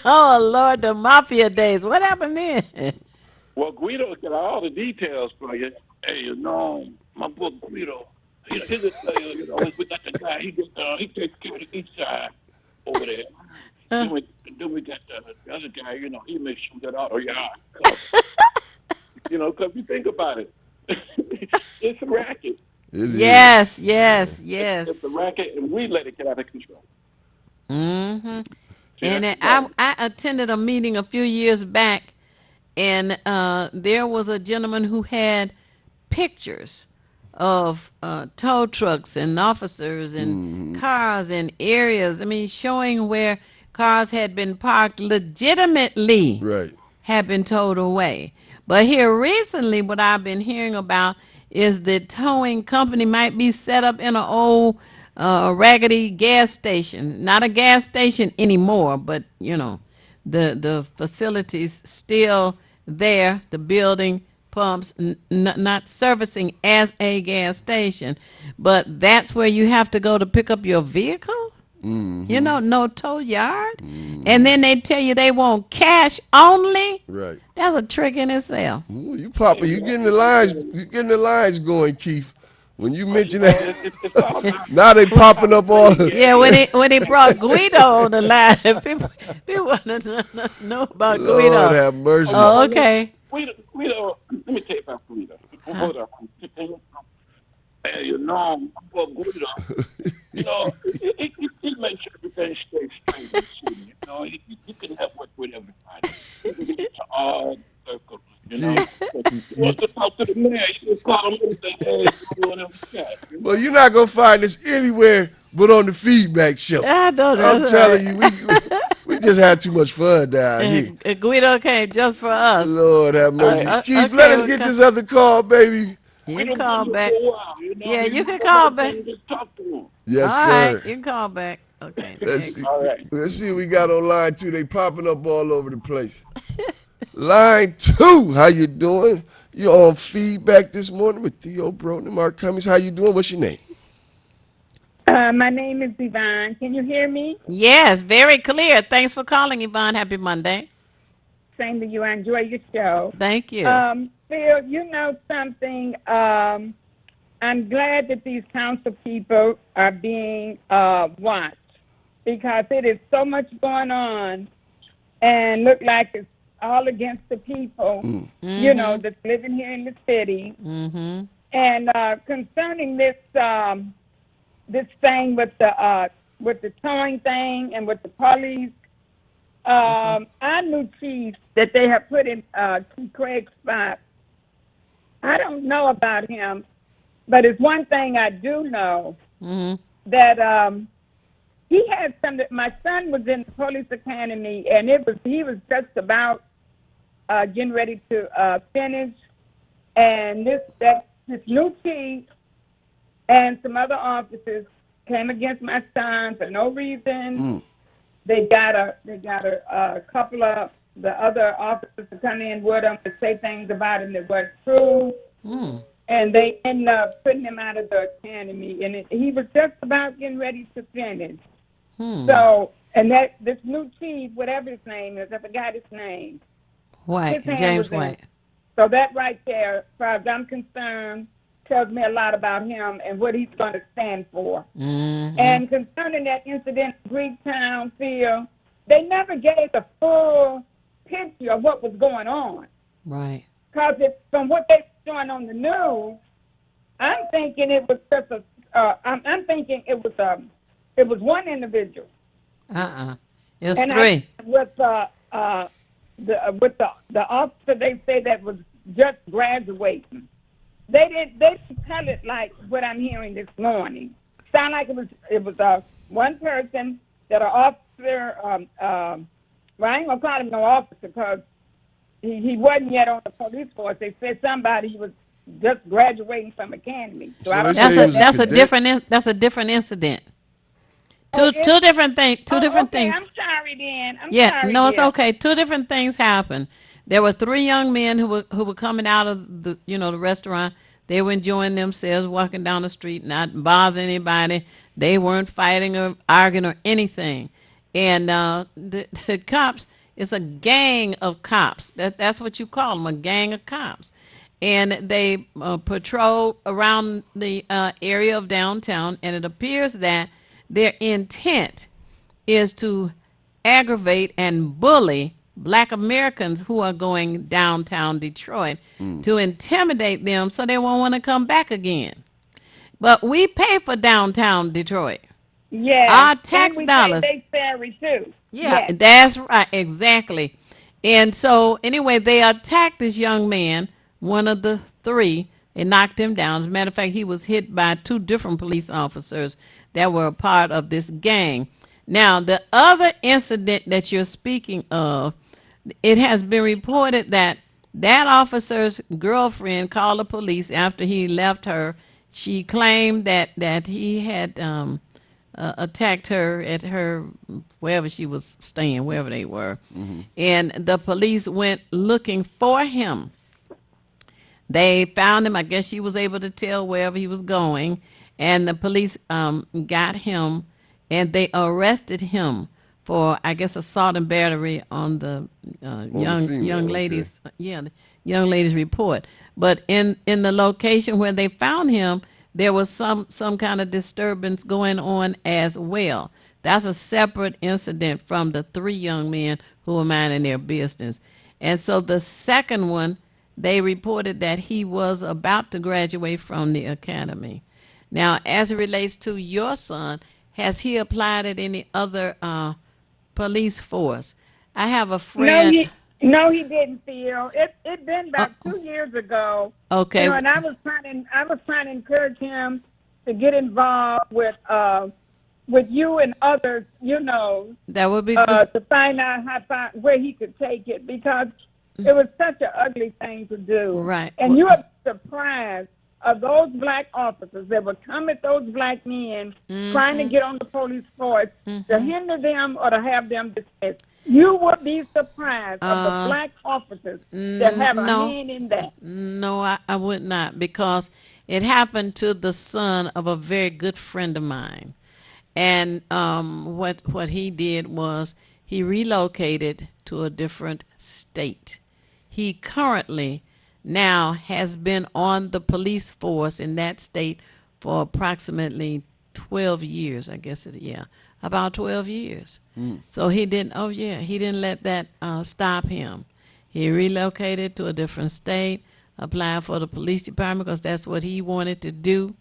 Oh, Lord, the mafia days. What happened then? Well, Guido's got all the details for you. Hey, you know, my boy Guido, he'll just tell you, we got the guy, he takes care of the east side over there. Then we got the other guy, you know, he makes sure that all your you know, because you think about it. It's a racket. Yes, yes, It's yes. a racket, and we let it get out of control. Mm-hmm. See, And that's the I, problem. I attended a meeting a few years back, and there was a gentleman who had pictures of tow trucks and officers and cars and areas. I mean, showing where cars had been parked legitimately, Right. had been towed away. But here recently, what I've been hearing about is the towing company might be set up in an old raggedy gas station. Not a gas station anymore, but you know, the facilities still there, the building, pumps, not servicing as a gas station, but that's where you have to go to pick up your vehicle. You know, no tow yard, and then they tell you they want cash only. Right. That's a trick in itself. Ooh, you popping, you getting the lines, going, Keith. When you mention that, now they popping up all. Yeah, when he brought Guido on the line, people want to know about Lord Guido. have mercy. Oh, okay. Guido, let me tell you about Guido. Hold on. Hey, you know, poor Guido, you know, he makes sure everything stays straight in the city. You know, he can help work with everybody. He can get to all circles, you know. He wants to talk to the mayor. He just call him and say, hey, you doing him? Well, you're not gonna find this anywhere but on the Feedback Show. I know I'm that's telling right. you, we just had too much fun down here. And Guido came just for us. Lord have mercy. Keith, Okay, let us get this other call, baby. You can call back. You know, Yeah, you can call back. just talk to him. Yes, All sir. right, you can call back. Okay. Let's next. see. Let's see what we got on line 2. They popping up all over the place. Line 2, how you doing? You're on Feedback this morning with Theo Broden and Mark Cummings. How you doing? What's your name? My name is Yvonne. Can you hear me? Yes, very clear. Thanks for calling, Yvonne. Happy Monday. Same to you. I enjoy your show. Thank you. Phil, you know something? I'm glad that these council people are being watched because it is so much going on and look like it's all against the people, you know, that's living here in the city. Mm-hmm. And concerning this this thing with the towing thing and with the police, our new chief that they have put in Craig spot, I don't know about him, but it's one thing I do know that he had some. My son was in the police academy, and he was just about getting ready to finish, and this new chief and some other officers came against my son for no reason. They got a couple of the other officers to come in with them to say things about him that weren't true. And they ended up putting him out of the academy. And he was just about getting ready to finish. So, and this new chief, whatever his name is, I forgot his name. White, His hand James was in. White. So that right there, as far as I'm concerned, tells me a lot about him and what he's going to stand for. And concerning that incident in Greektown, Phil, they never gave the full picture of what was going on. Right. Because from what they're showing on the news, I'm thinking it was just I'm thinking it was one individual. It was and three. With the officer, they say that was just graduating. They didn't tell it like what I'm hearing this morning. Sound like it was one person that an officer. Well, I ain't gonna call him no officer because he wasn't yet on the police force. They said somebody was just graduating from academy. So I don't know. That's a different incident. Two different things. Two different things. I'm sorry, then. It's okay. Two different things happened. There were three young men who were coming out of the restaurant. They were enjoying themselves, walking down the street, not bothering anybody. They weren't fighting or arguing or anything. And the cops, it's a gang of cops. That's what you call them, a gang of cops. And they patrol around the area of downtown, and it appears that their intent is to aggravate and bully Black Americans who are going downtown Detroit to intimidate them so they won't want to come back again. But we pay for downtown Detroit. Yes. Our And tax we dollars. pay their salary too. Yeah, Yes. that's right. Exactly. And so, anyway, they attacked this young man, one of the three. They knocked him down. As a matter of fact, he was hit by 2 different police officers that were a part of this gang. Now, the other incident that you're speaking of, it has been reported that that officer's girlfriend called the police after he left her. She claimed that he had attacked her at her wherever she was staying, wherever they were, and the police went looking for him. They found him. I guess she was able to tell wherever he was going, and the police got him, and they arrested him for, I guess, assault and battery on the young female, okay. ladies. Yeah, the young ladies report. But in the location where they found him, there was some kind of disturbance going on as well. That's a separate incident from the 3 young men who were minding their business. And so the second one, they reported that he was about to graduate from the academy. Now, as it relates to your son, has he applied at any other police force? I have a friend. No, he didn't, Phil. It been about 2 years ago. Okay. You know, and I was trying to encourage him to get involved with you and others. You know, That would be good. to find out where he could take it, because it was such an ugly thing to do. Right. And you are surprised of those black officers that would come at those black men trying to get on the police force to hinder them or to have them dismissed. You would be surprised of the black officers that have a hand in that. No, I would not, because it happened to the son of a very good friend of mine. And what he did was he relocated to a different state. He currently now has been on the police force in that state for approximately 12 years, I guess about 12 years. So he didn't let that stop him. He relocated to a different state, applied for the police department because that's what he wanted to do.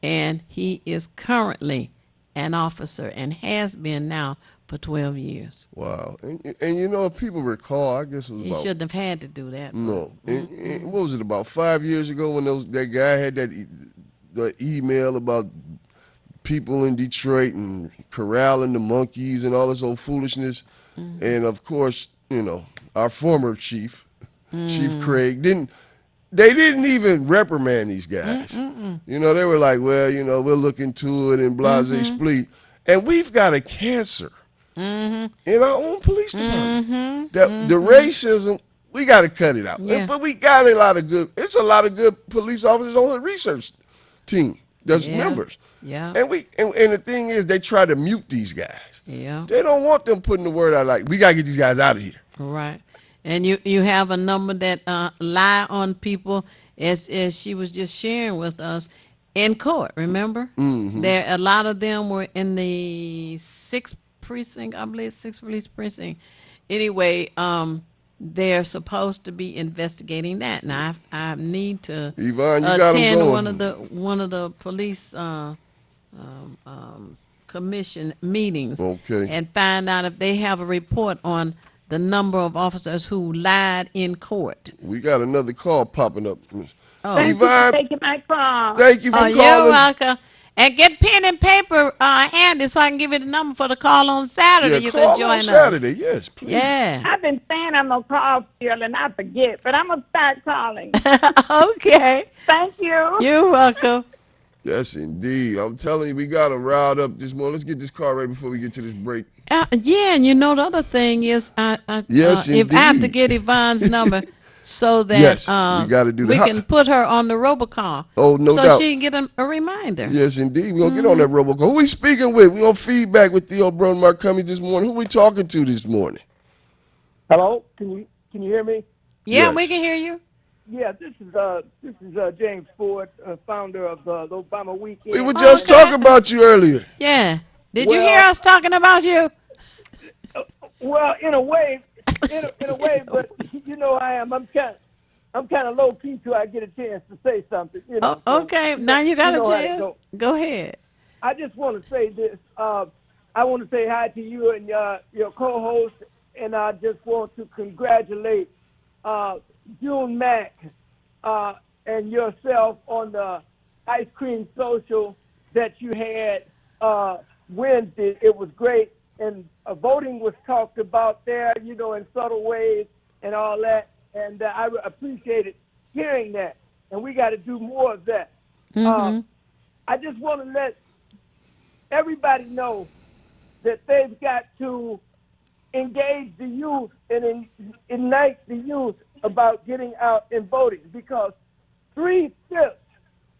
And he is currently an officer and has been now for 12 years. Wow. And you know, if people recall, I guess it was He about... shouldn't have had to do that. No. And what was it, about 5 years ago when that guy had the email about people in Detroit and corralling the monkeys and all this old foolishness? And of course, you know, our former chief, Chief Craig, they didn't even reprimand these guys. You know, they were like, well, you know, we'll look into it and blase spleet. And we've got a cancer in our own police department. The racism, we got to cut it out. Yeah. But we got a lot of good police officers on the research team that's members. Yeah. And the thing is, they try to mute these guys. Yeah. They don't want them putting the word out like, we got to get these guys out of here. Right. And you have a number that lie on people, as she was just sharing with us, in court, remember? There, a lot of them were in the 6th precinct, I believe, 6th police precinct. Anyway, they're supposed to be investigating that. Now, I need to Yvonne, you got 'em attend going. one of the police commission meetings and find out if they have a report on the number of officers who lied in court. We got another call popping up. Thank you for taking my call. Thank you for calling. You're welcome. And get pen and paper handy so I can give you the number for the call on Saturday. Yeah, You call can join on us. Saturday, yes, please. Yeah. I've been saying I'm going to call, Phil, and I forget, but I'm going to start calling. Okay. Thank you. You're welcome. Yes, indeed. I'm telling you, we got them riled up this morning. Let's get this call right before we get to this break. Yeah, and you know the other thing is, Yes, if I have to indeed. get Yvonne's number so that Yes, we gotta do we that. can put her on the robocall. Oh, no so doubt. she can get a reminder. Yes, indeed. We're going to get on that robocall. Who we speaking with? We're going to feedback with Theo Brown Marcumi this morning. Who we talking to this morning? Hello, can you hear me? Yeah, Yes. we can hear you. Yeah, this is James Ford, founder of the Obama Weekend. We were just talking about you earlier. Yeah. Did you Well- hear us talking about you? Well, in a way, in a way, but you know I am. I'm kind of low key till I get a chance to say something. You know. Oh, okay, now you got know a how it chance. go. Go ahead. I just want to say this. I want to say hi to you and your co-host, and I just want to congratulate June Mack and yourself on the ice cream social that you had Wednesday. It was great, and voting was talked about there, you know, in subtle ways and all that, and I appreciated hearing that, and we got to do more of that. I just want to let everybody know that they've got to engage the youth and ignite the youth about getting out and voting, because 3/5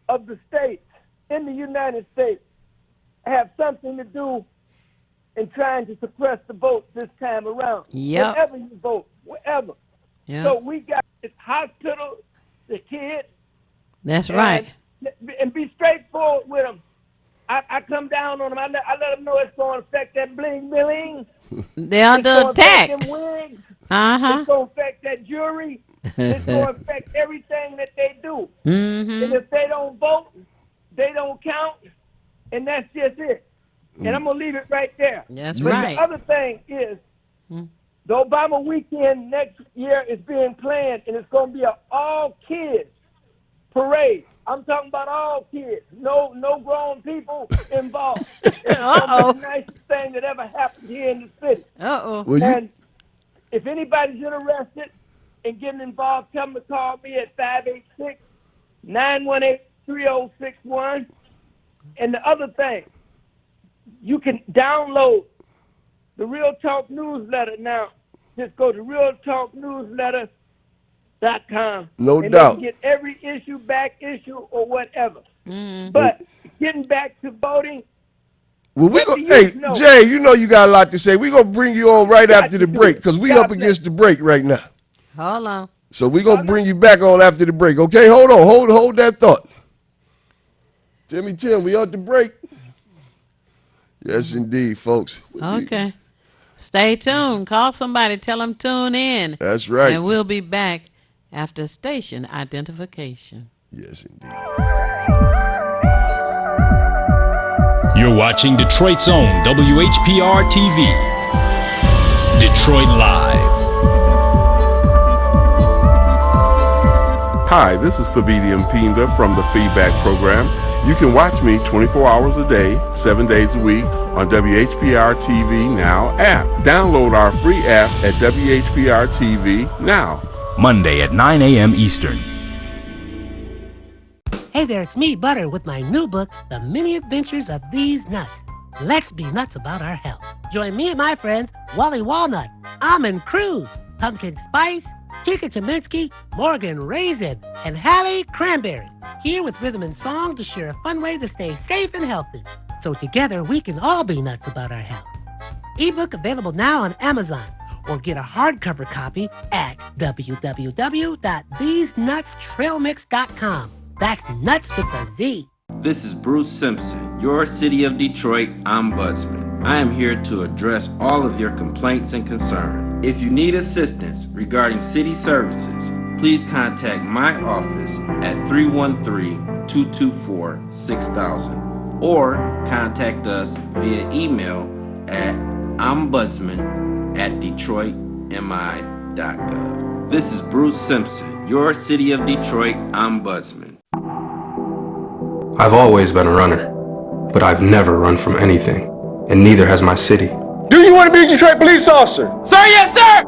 of the states in the United States have something to do in trying to suppress the vote this time around. Yep. Wherever you vote, wherever. Yep. So we got the hospitals, the kids. That's right. And be straightforward with them. I come down on them. I let them know it's going to affect that bling bling. They're under attack. It's going to affect them wigs. Uh-huh. It's going to affect that jewelry. It's going to affect everything that they do. And if they don't vote, they don't count. And that's just it. And I'm going to leave it right there. That's but right. The other thing is, the Obama weekend next year is being planned, and it's going to be an all-kids parade. I'm talking about all kids. No grown people involved. It's the nicest thing that ever happened here in the city. And if anybody's interested in getting involved, come to call me at 586-918-3061. And the other thing, you can download the Real Talk newsletter now. Just go to realtalknewsletter.com. No and doubt. You can get every issue, back issue, or whatever. But getting back to voting. Well, hey, Jay, you know you got a lot to say. We're going to bring you on right after the break, because we up against the break right now. Hold on. So we're going to bring you back on after the break. Okay, hold on. Hold that thought. Tim, we on the break. Yes, indeed, folks. Okay. Stay tuned. Call somebody. Tell them tune in. That's right. And we'll be back after station identification. Yes, indeed. You're watching Detroit's own WHPR TV. Detroit Live. Hi, this is Thabiti Mpinda from the Feedback Program. You can watch me 24 hours a day, 7 days a week on WHPR TV Now app. Download our free app at WHPR TV Now. Monday at 9 a.m. Eastern. Hey there, it's me, Butter, with my new book, The Many Adventures of These Nuts. Let's be nuts about our health. Join me and my friends, Wally Walnut, Almond Cruz, Pumpkin Spice, Tika Cheminsky, Morgan Raisin, and Hallie Cranberry, here with rhythm and song to share a fun way to stay safe and healthy. So together we can all be nuts about our health. Ebook available now on Amazon, or get a hardcover copy at www.thesenutstrailmix.com. That's nuts with a Z. This is Bruce Simpson, your City of Detroit Ombudsman. I am here to address all of your complaints and concerns. If you need assistance regarding city services, please contact my office at 313-224-6000 or contact us via email at ombudsman@detroitmi.gov. This is Bruce Simpson, your City of Detroit Ombudsman. I've always been a runner, but I've never run from anything, and neither has my city. Do you want to be a Detroit police officer? Sir, yes, sir!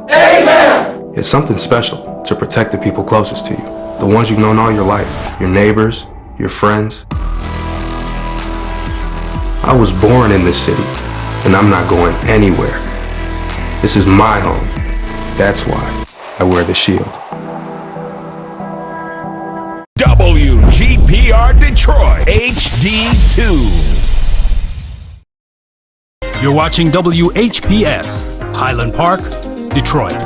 Amen! It's something special to protect the people closest to you, the ones you've known all your life, your neighbors, your friends. I was born in this city, and I'm not going anywhere. This is my home. That's why I wear the shield. WGPR Detroit HD2. You're watching WHPS, Highland Park, Detroit.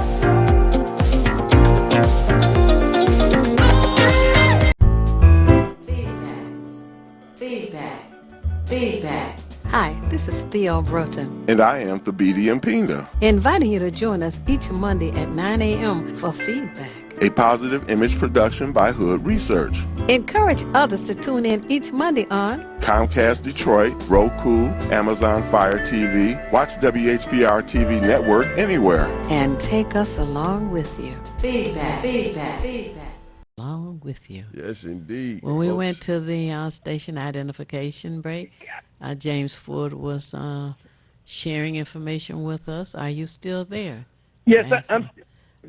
Feedback. Hi, this is Theo Broughton, And I am Thabiti Mpinga. inviting you to join us each Monday at 9 a.m. for feedback. A positive image production by Hood Research. Encourage others to tune in each Monday on Comcast Detroit, Roku, Amazon Fire TV. Watch WHPR TV Network anywhere. and take us along with you. Feedback. Along with you. Yes, indeed. When we folks. went to the station identification break, James Ford was sharing information with us. Are you still there? Yes, James? I'm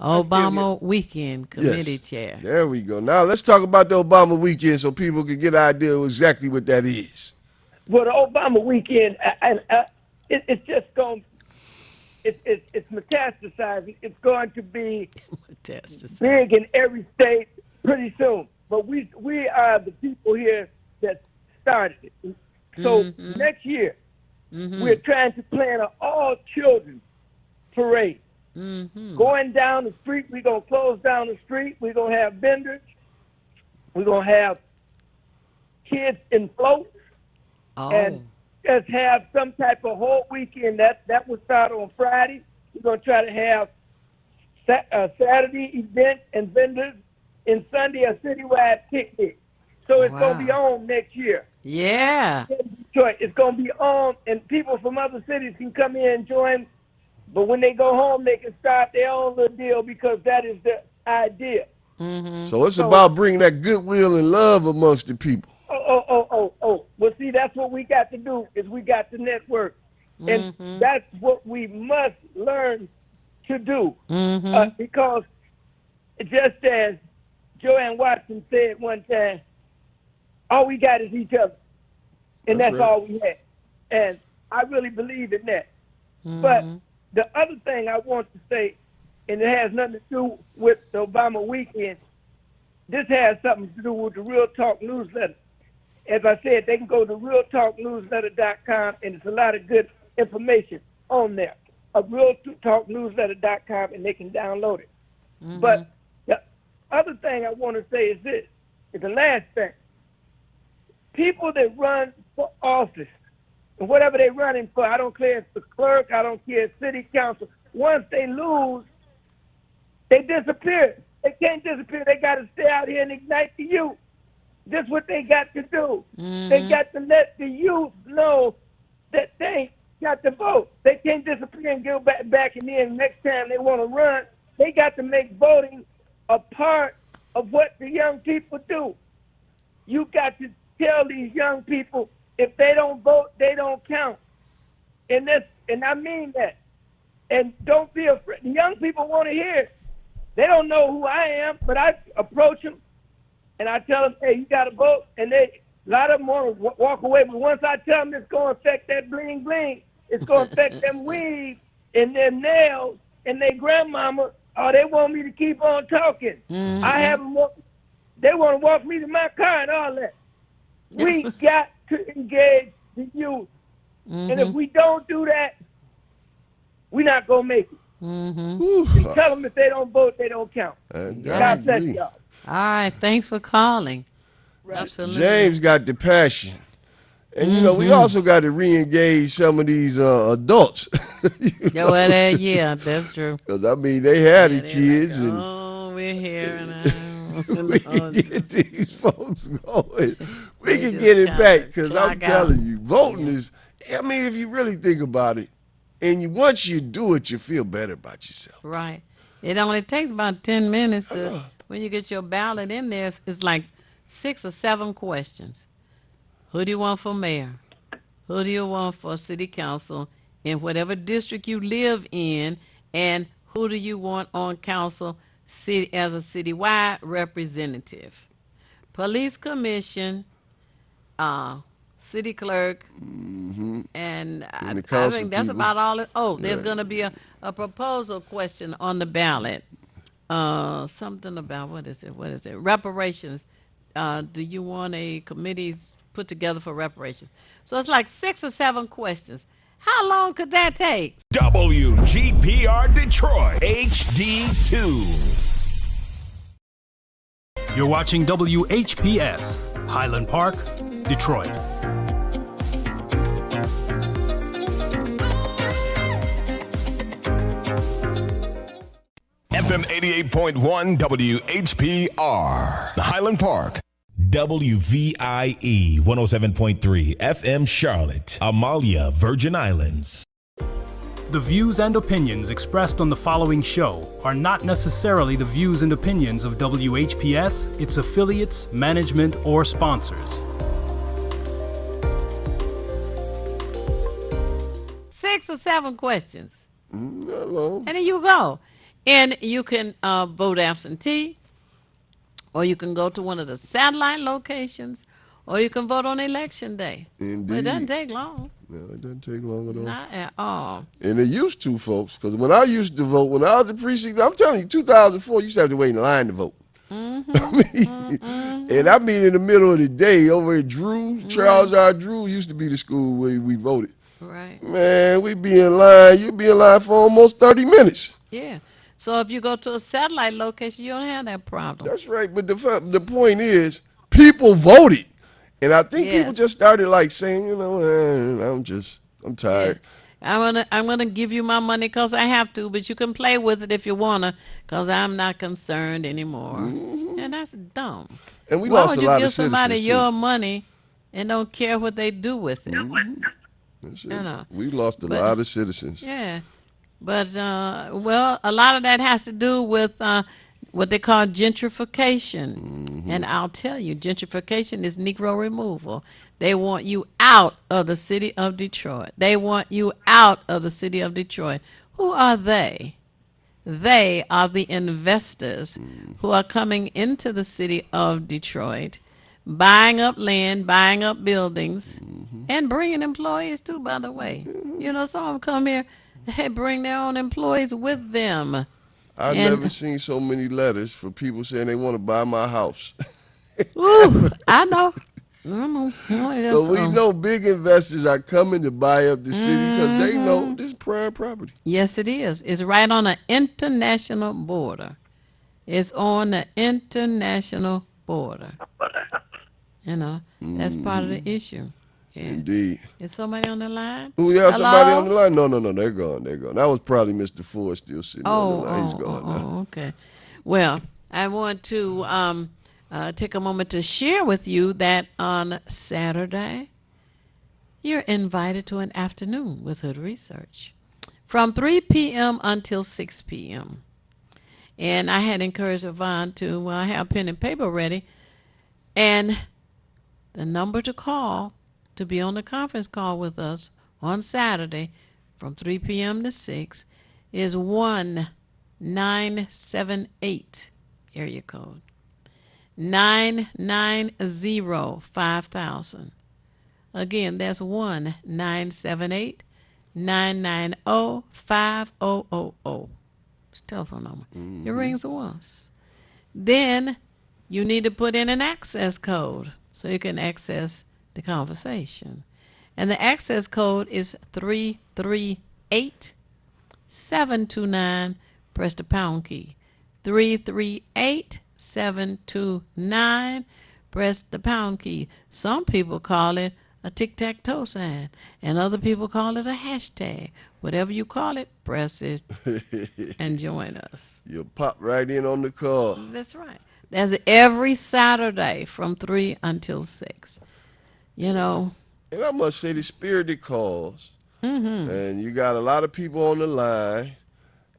Obama Weekend Committee Yes. Chair. There we go. Now let's talk about the Obama weekend so people can get an idea of exactly what that is. Well, the Obama weekend, it's just going. It's metastasizing. It's going to be big in every state pretty soon. But we are the people here that started it. So next year, we're trying to plan an all children parade. Going down the street, we're going to close down the street. We're going to have vendors. We're going to have kids in floats. And just have some type of whole weekend. That will start on Friday. We're going to try to have Saturday events and vendors, and Sunday a citywide picnic. So it's going to be on next year. Yeah. In Detroit, it's going to be on, and people from other cities can come in and join. But when they go home, they can start their own little deal because that is the idea. So it's about bringing that goodwill and love amongst the people. Oh. Well, see, that's what we got to do is we got to network. And that's what we must learn to do. Because just as Joanne Watson said one time, all we got is each other. And that's right. all we have. And I really believe in that. But the other thing I want to say, and it has nothing to do with the Obama weekend, this has something to do with the Real Talk newsletter. As I said, they can go to realtalknewsletter.com, and there's a lot of good information on there. realtalknewsletter.com, and they can download it. But the other thing I want to say is this, is the last thing. People that run for office, and whatever they're running for, I don't care if it's the clerk, I don't care if it's city council, once they lose, they disappear. They can't disappear. They got to stay out here and ignite the youth. This is what they got to do. They got to let the youth know that they got to vote. They can't disappear and go back and then next time they want to run, they got to make voting a part of what the young people do. You got to tell these young people if they don't vote, they don't count. And I mean that. And don't be afraid. The young people want to hear it. They don't know who I am, but I approach them and I tell them, hey, you got to vote. And a lot of them want to walk away. But once I tell them it's going to affect that bling bling, it's going to affect them weaves and their nails and their grandmama, or they want me to keep on talking. I have them they want to walk me to my car and all that. We got to engage the youth. And if we don't do that, we're not going to make it. Just tell them if they don't vote, they don't count. God bless y'all. All right, thanks for calling. Absolutely. James got the passion. And, you know, we also got to re-engage some of these adults. Yeah, that's true. Because, I mean, they had the kids. Like, and we're here. we can get these folks going. We can get it back. Because I'm telling you, voting is, I mean, if you really think about it, and once you do it, you feel better about yourself. Right. It only takes about 10 minutes to, when you get your ballot in there, it's like 6 or 7 questions. Who do you want for mayor? Who do you want for city council in whatever district you live in? And who do you want on council as a citywide representative? Police commission, city clerk, and I think that's about all. There's going to be a proposal question on the ballot. Something about, what is it? Reparations. Do you want a committee put together for reparations? So it's like 6 or 7 questions. How long could that take? WGPR Detroit HD2. You're watching WHPS, Highland Park, Detroit. FM 88.1 WHPR, Highland Park. WVIE 107.3 FM Charlotte, Amalia, Virgin Islands. The views and opinions expressed on the following show are not necessarily the views and opinions of WHPS, its affiliates, management, or sponsors. 6 or 7 questions. Hello. And then you go. And you can vote absentee, or you can go to one of the satellite locations, or you can vote on election day. Indeed. But it doesn't take long. No, it doesn't take long at all. Not at all. And it used to, folks, because when I used to vote, when I was in precinct, I'm telling you, 2004, you used to have to wait in line to vote. And I mean, in the middle of the day, over at Drew, Charles R. Drew used to be the school where we voted. Right. Man, we be in line. You'd be in line for almost 30 minutes. Yeah. So if you go to a satellite location, you don't have that problem. That's right. But the point is, people voted. And I think people just started like saying, you know, I'm tired. Yeah. I'm gonna give you my money because I have to, but you can play with it if you wanna, because I'm not concerned anymore. And that's dumb. And we Why lost would a lot you of give somebody citizens, your too. money and don't care what they do with it? That's it. You know. We lost a But- lot of citizens. Yeah, but well, a lot of that has to do with what they call gentrification. And I'll tell you, gentrification is Negro removal. They want you out of the city of Detroit. They want you out of the city of Detroit. Who are they? They are the investors who are coming into the city of Detroit, buying up land, buying up buildings, and bringing employees too, by the way. You know, some of them come here, they bring their own employees with them. I've And- never seen so many letters for people saying they want to buy my house. Ooh, I know. That's, So we know big investors are coming to buy up the city because they know this is prime property. Yes, it is. It's right on an international border. It's on the international border. You know, that's part of the issue. Yeah. Indeed. Is somebody on the line? Who, yeah, somebody Hello? on the line? No, they're gone. They're gone. That was probably Mr. Ford still sitting on the line. He's gone now. Okay. Well, I want to take a moment to share with you that on Saturday, you're invited to an afternoon with Hood Research from 3 p.m. until 6 p.m. And I had encouraged Yvonne to have pen and paper ready. And the number to call to be on the conference call with us on Saturday from 3 p.m. to 6 is 1978 area code 990-5000. Again, that's 1-978-990-5000. It's a telephone number. It rings once. Then you need to put in an access code so you can access the conversation. And the access code is 338-729. Press the pound key. 338-729. Press the pound key. Some people call it a tic-tac-toe sign, and other people call it a hashtag. Whatever you call it, press it and join us. You'll pop right in on the call. That's right. That's every Saturday from 3 until 6. You know. And I must say, the spirit that calls, and you got a lot of people on the line,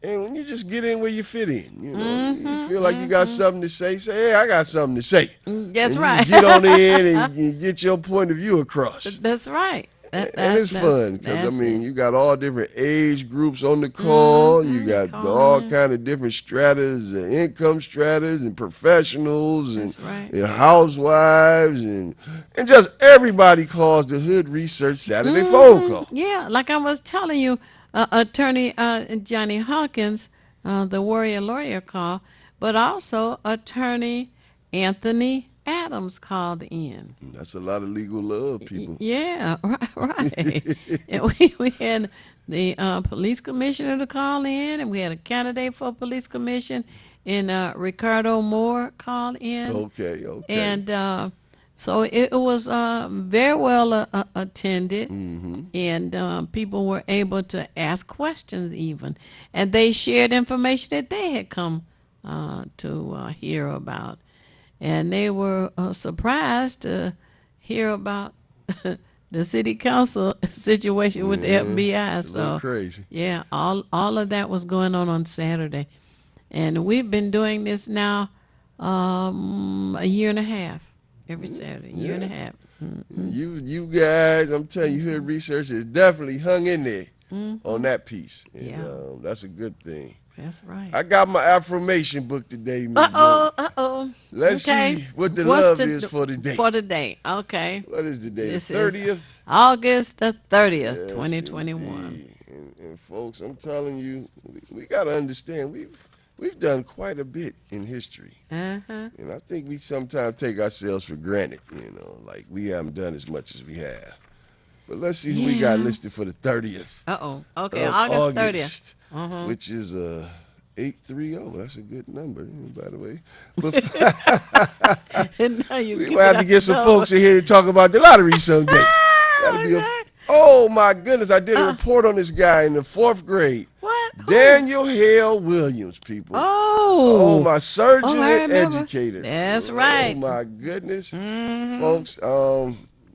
and when you just get in where you fit in, you know, you feel like you got something to say, hey, I got something to say. That's and right. You get on in and you get your point of view across. That's right. And it's fun because, I mean, you got all different age groups on the call. You got all kind of different stratas and income stratas and professionals and, and housewives and just everybody calls the Hood Research Saturday phone call. Yeah, like I was telling you, Attorney Johnny Hawkins, the Warrior Lawyer call, but also Attorney Anthony Adams called in. That's a lot of legal love, people. Yeah, right. And we had the police commissioner to call in, and we had a candidate for police commission, and Ricardo Moore called in. Okay. And So it was very well attended, Mm-hmm. and people were able to ask questions even, and they shared information that they had come to hear about, and they were surprised to hear about the city council situation with the FBI. it's a little So crazy. yeah, all of that was going on Saturday, and we've been doing this now a year and a half. Every Saturday, year and a half. You guys, I'm telling you, Hood Research is definitely hung in there on that piece. And, Yeah. that's a good thing. That's right. I got my affirmation book today, Ms. Uh-oh. Let's Okay. see what the What's love the- is for today. For today, okay. What is the day? This The is 30th? August the 30th, Yes, 2021. indeed. And folks, I'm telling you, we got to understand, we've done quite a bit in history. Uh-huh. And I think we sometimes take ourselves for granted, like we haven't done as much as we have. But let's see who we got Yeah. listed for the 30th. Uh-oh. Okay, of August 30th. Uh-huh. Which is 830. That's a good number, by the way. And now you We give might have it to get out some the folks in here to talk about the lottery someday. That'll be oh my goodness! I did a report on this guy in the 4th grade. What? Daniel Hale Williams, people. Oh. my surgeon Oh, I and remember. educator. That's right. Oh my goodness, Mhm. folks.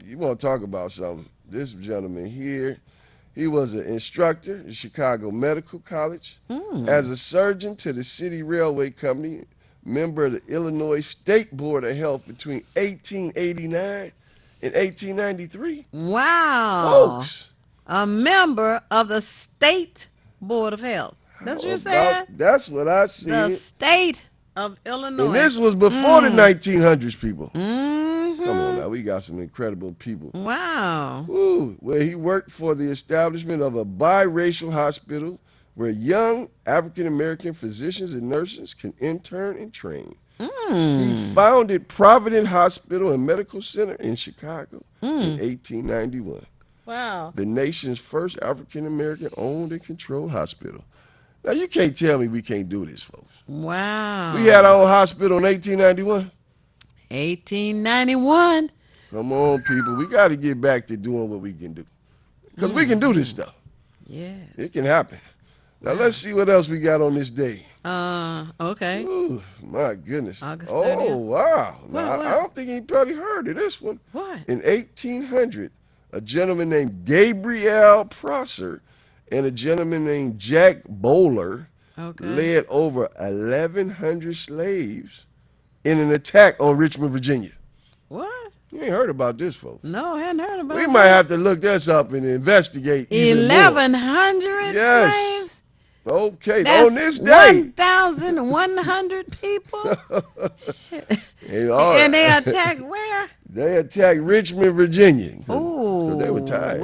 You want to talk about something? This gentleman here, he was an instructor at Chicago Medical College, as a surgeon to the City Railway Company, member of the Illinois State Board of Health between 1889 and 1893. Wow. Folks. A member of the State Board of Health. That's what you said? That's what I The said. state of Illinois. And this was before the 1900s, people. Mm-hmm. Come on now, we got some incredible people. Wow. Ooh, where he worked for the establishment of a biracial hospital where young African American physicians and nurses can intern and train. He founded Providence Hospital and Medical Center in Chicago in 1891. Wow. The nation's first African American owned and controlled hospital. Now you can't tell me we can't do this, folks. Wow. We had our own hospital in 1891. 1891. Come on, people. We got to get back to doing what we can do. Because we can do this stuff. Yeah. It can happen. Now, let's see what else we got on this day. Okay. Ooh, my goodness. August Oh, 30th. wow. What, Now, what? I don't think he probably heard of this one. What? In 1800, a gentleman named Gabriel Prosser and a gentleman named Jack Bowler led over 1,100 slaves in an attack on Richmond, Virginia. What? You ain't heard about this, folks. No, I hadn't heard about We that. might have to look this up and investigate even more. 1,100 Yes. slaves? Okay, That's on this day. 1,100 people? Shit. And they attacked where? They attacked Richmond, Virginia. Oh, they were tired.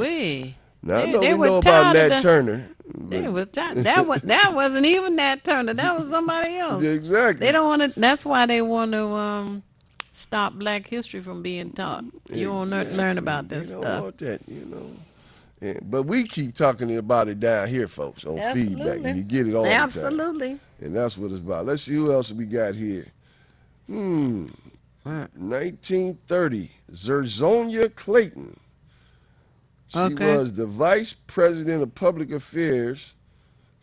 Now, I know they we were know about tired of Nat the- Turner. They were tired. That wasn't even Nat Turner. That was somebody else. Exactly. They don't want to. That's why they want to stop Black history from being taught. You won't learn about this They don't stuff. want that, but we keep talking about it down here, folks, on feedback. Absolutely. You get it all the time. Absolutely. And that's what it's about. Let's see who else we got here. 1930, Zerzonia Clayton. She Okay. was the vice president of public affairs.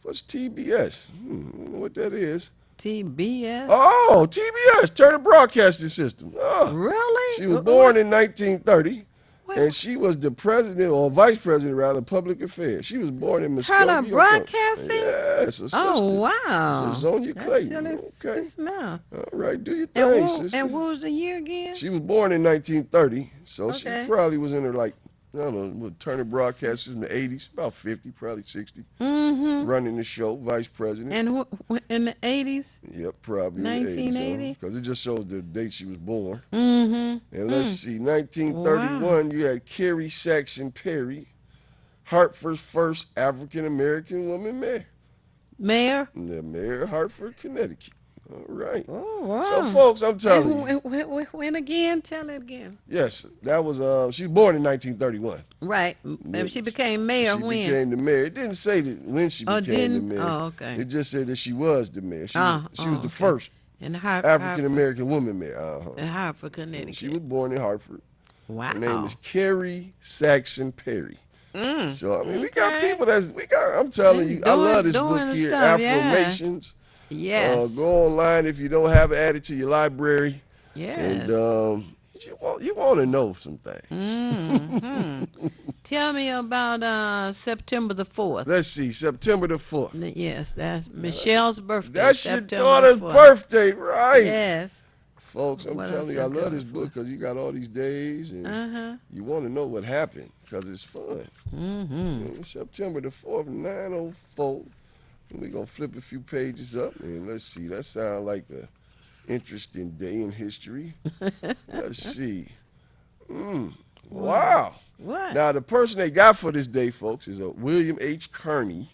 What's TBS? I don't know what that is. TBS. Oh, TBS, Turner Broadcasting System. Oh. Really? She was born in 1930, and she was the president, or vice president, rather, of public affairs. She was born in Muskogee. Turner Oklahoma. Broadcasting? Yes, a Oh, sister. wow. Zerzonia That's Clayton. still it's now. All right, do your And, thing, what, sister. and what was the year again? She was born in 1930, so Okay. she probably was in her, I don't know, with Turner Broadcasters in the 80s, about 50, probably 60. Mm-hmm. Running the show, vice president. And in the 80s? Yep, probably 1980? Because it just shows the date she was born. Mm-hmm. And let's see, 1931, you had Carrie Saxon Perry, Hartford's first African-American woman mayor. Mayor? The mayor of Hartford, Connecticut. All right. Oh, wow. So, folks, I'm telling you. When again? Tell it again. Yes, that was, she was born in 1931. Right. And she became mayor She when? became the mayor. It didn't say that when she Oh, became the didn't? mayor. Oh, okay. It just said that she was the mayor. She Ah, was the okay. first In Hartford. African American woman mayor. In Hartford, Connecticut. She was born in Hartford. Wow. Her name is Carrie Saxon Perry. So I mean, we got okay. people I'm telling you, I love this doing book the here, stuff, yeah. Affirmations. Yes. Go online if you don't have it, add it to your library. Yes. And you want to know some things. Tell me about September the 4th. Let's see, September the 4th. Yes, that's Michelle's birthday. That's September your daughter's 4th. birthday, right? Yes. Folks, I'm What telling else you, I I'm love going this book because you got all these days and you want to know what happened because it's fun. September the 4th, 9:04. We're going to flip a few pages up and let's see. That sounds like a interesting day in history. Let's see. Wow. What? Now, the person they got for this day, folks, is William H. Kearney.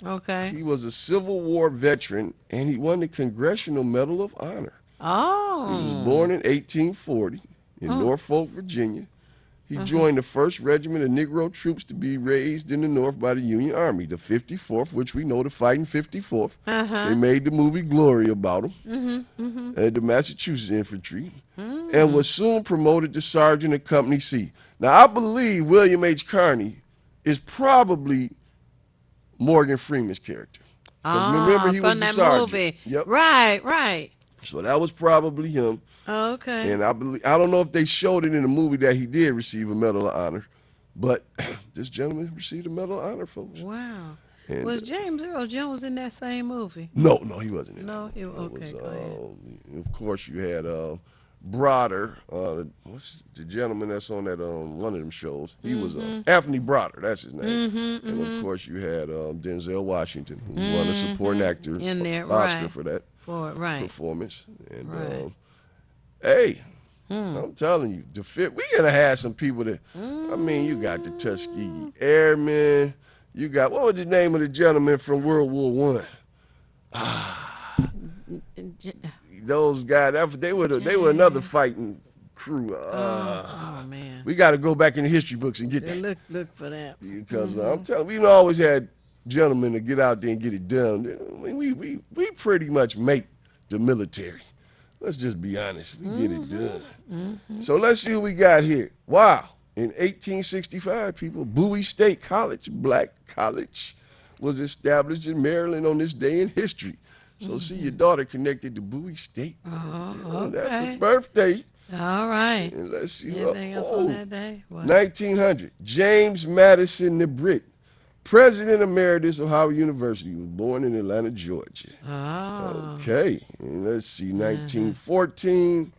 Okay. He was a Civil War veteran, and he won the Congressional Medal of Honor. Oh. He was born in 1840 in Norfolk, Virginia. He joined the 1st Regiment of Negro troops to be raised in the North by the Union Army, the 54th, which we know the Fighting 54th. They made the movie Glory about him, the Massachusetts Infantry, and was soon promoted to Sergeant of Company C. Now, I believe William H. Kearney is probably Morgan Freeman's character. 'Cause remember, he was from the that sergeant. movie. Yep. Right. So that was probably him. Okay. And I don't know if they showed it in the movie that he did receive a Medal of Honor, but this gentleman received a Medal of Honor, folks. Wow. And, was James Earl Jones in that same movie? No, he wasn't in No, that he movie. okay. It Go was, ahead. of course, you had Broder, what's the gentleman that's on that one of them shows? He was Anthony Broder, that's his name. And of course, you had Denzel Washington, who won a supporting actor In there, Oscar right. for that performance. And hey, I'm telling you, we're gonna have some people that. I mean, you got the Tuskegee Airmen. You got what was the name of the gentleman from World War I? Those guys, they were another fighting crew. Man. We got to go back in the history books and get that. Look for that. Because I'm telling you, we always had gentlemen to get out there and get it done. I mean, we pretty much make the military. Let's just be honest. We get it done. So let's see what we got here. Wow. In 1865, people, Bowie State College, black college, was established in Maryland on this day in history. So see your daughter connected to Bowie State. Okay. That's her birthday. All right. And let's see Anything else on that day? What? 1900, James Madison Nebrit, President Emeritus of Howard University, was born in Atlanta, Georgia. Oh. Okay, and let's see, 1914.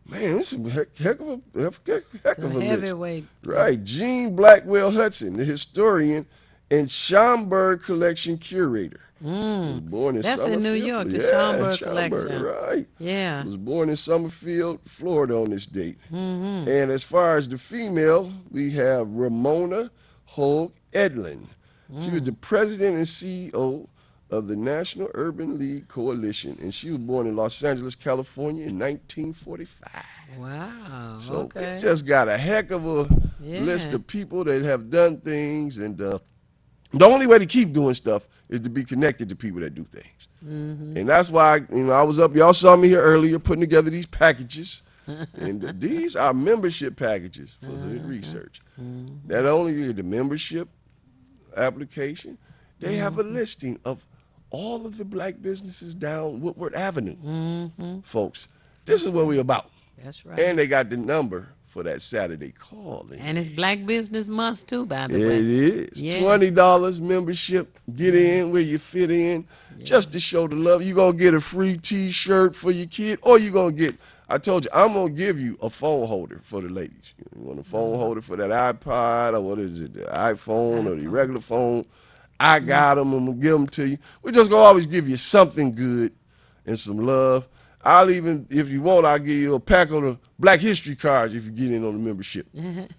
Man, this is a heck of a list. Heavyweight. Right, Gene Blackwell Hudson, the historian and Schomburg Collection curator. Was born in That's in New York, the Schomburg Collection. Right. Yeah. Was born in Summerfield, Florida on this date. And as far as the female, we have Ramona Hogue Edlin. She was the president and CEO of the National Urban League Coalition, and she was born in Los Angeles, California in 1945. Wow. So okay. we just got a heck of a list of people that have done things, and the only way to keep doing stuff is to be connected to people that do things. And that's why, I was up, y'all saw me here earlier putting together these packages. And these are membership packages for Hood Research. Not only is the membership application, they have a listing of all of the black businesses down Woodward Avenue. Folks, this is what we're about. That's right. And they got the number for that Saturday call. And it's Black Business Month too, by the It way. is. Yes. $20 membership. Get in where you fit in, just to show the love. You're going to get a free T-shirt for your kid, or you're going to get, I told you, I'm going to give you a phone holder for the ladies. You want a phone holder for that iPod, or what is it, the iPhone or the regular phone? I got them. I'm going to give them to you. We're just going to always give you something good and some love. I'll even, if you want, I'll give you a pack of the Black History cards if you get in on the membership.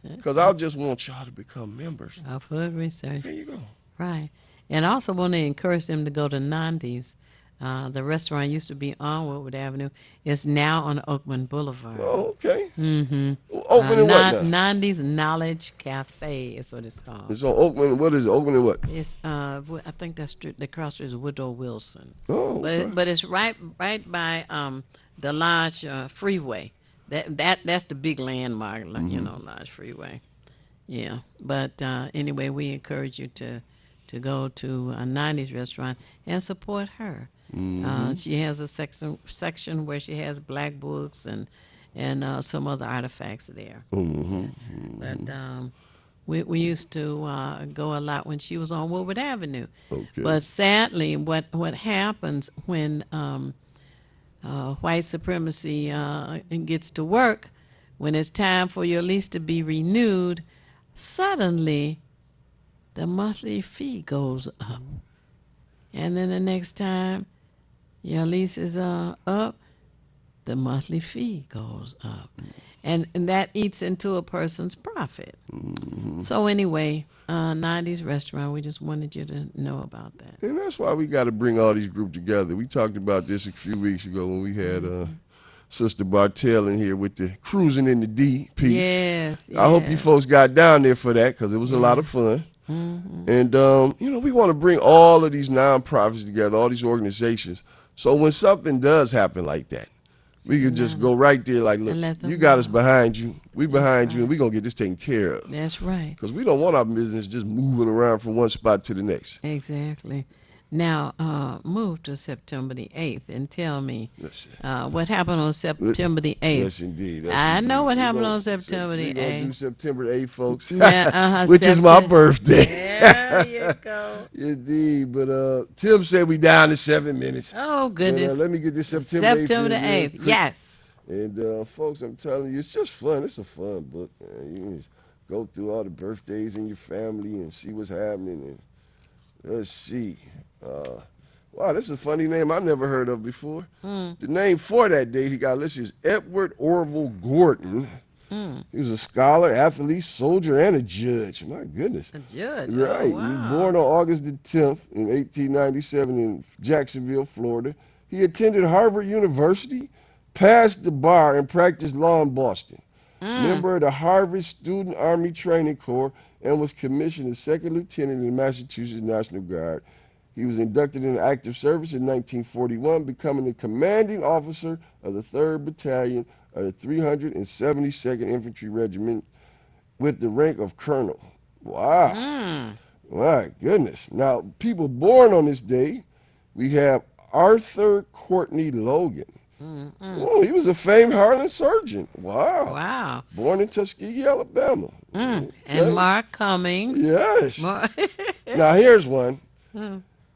Because I just want y'all to become members. Of Hood Research. There you go. Right. And I also want to encourage them to go to Nandi's The restaurant used to be on Woodward Avenue. It's now on Oakman Boulevard. Oh, okay. Mm-hmm. Oakman and what now? 90s Knowledge Cafe is what it's called. It's on Oakman. What is it? Oakman and what? It's I think that's the cross street is Woodrow Wilson. Oh, okay. But it's right by the Lodge Freeway. That's the big landmark, you know, Lodge Freeway. Yeah. But anyway, we encourage you to go to a 90s restaurant and support her. She has a section where she has black books and some other artifacts there. But we used to go a lot when she was on Woodward Avenue. Okay. But sadly, what happens when white supremacy gets to work, when it's time for your lease to be renewed, suddenly the monthly fee goes up. And then the next time your lease is up, the monthly fee goes up. And that eats into a person's profit. So anyway, 90s Restaurant, we just wanted you to know about that. And that's why we got to bring all these groups together. We talked about this a few weeks ago when we had Sister Bartell in here with the Cruising in the D piece. Yes. I hope you folks got down there for that because it was a lot of fun. And, you know, we want to bring all of these nonprofits together, all these organizations. So when something does happen like that, we could just go right there like, look, you got us behind you. We behind you, and we're going to get this taken care of. That's right. Because we don't want our business just moving around from one spot to the next. Exactly. Now, move to September the 8th and tell me what happened on September the 8th. Yes, indeed. I know what happened on September the 8th. We're going to do September the 8th, folks, which is my birthday. There you go. Indeed. But Tim said we down to 7 minutes. Oh, goodness. But, let me get this September 8th. September the 8th, yes. And, folks, I'm telling you, it's just fun. It's a fun book. Man. You can just go through all the birthdays in your family and see what's happening. And let's see. Wow, this is a funny name I never heard of before. The name for that date he got listed is Edward Orville Gordon. He was a scholar, athlete, soldier, and a judge. My goodness. A judge? Right. Oh, wow. He was born on August the 10th in 1897 in Jacksonville, Florida. He attended Harvard University, passed the bar, and practiced law in Boston. Member of the Harvard Student Army Training Corps and was commissioned as second lieutenant in the Massachusetts National Guard. He was inducted into active service in 1941, becoming the commanding officer of the 3rd Battalion of the 372nd Infantry Regiment with the rank of colonel. Wow. My goodness. Now, people born on this day, we have Arthur Courtney Logan. Oh, he was a famed Harlan surgeon. Wow. Wow. Born in Tuskegee, Alabama. And Mark Cummings. Yes. Now, here's one.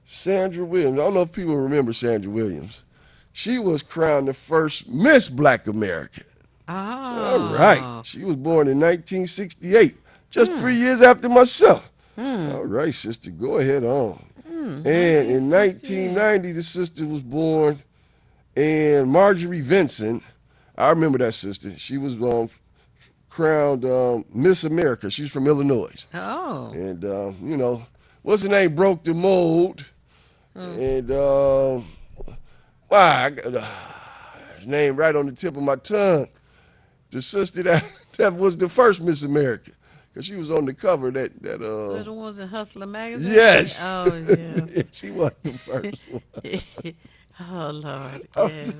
Sandra Williams. I don't know if people remember Sandra Williams. She was crowned the first Miss Black America. Oh. All right. She was born in 1968, just 3 years after myself. All right, sister, go ahead on. And in 1990, the sister was born, and Marjorie Vinson, I remember that sister. She was crowned Miss America. She's from Illinois. Oh. And, you know, what's her name? Broke the mold. And, wow, I got her name right on the tip of my tongue. The sister that was the first Miss America. Because she was on the cover of that the ones in Hustler magazine? Yes. Oh, yeah. Yeah, she was the first one. Oh, Lord, yes.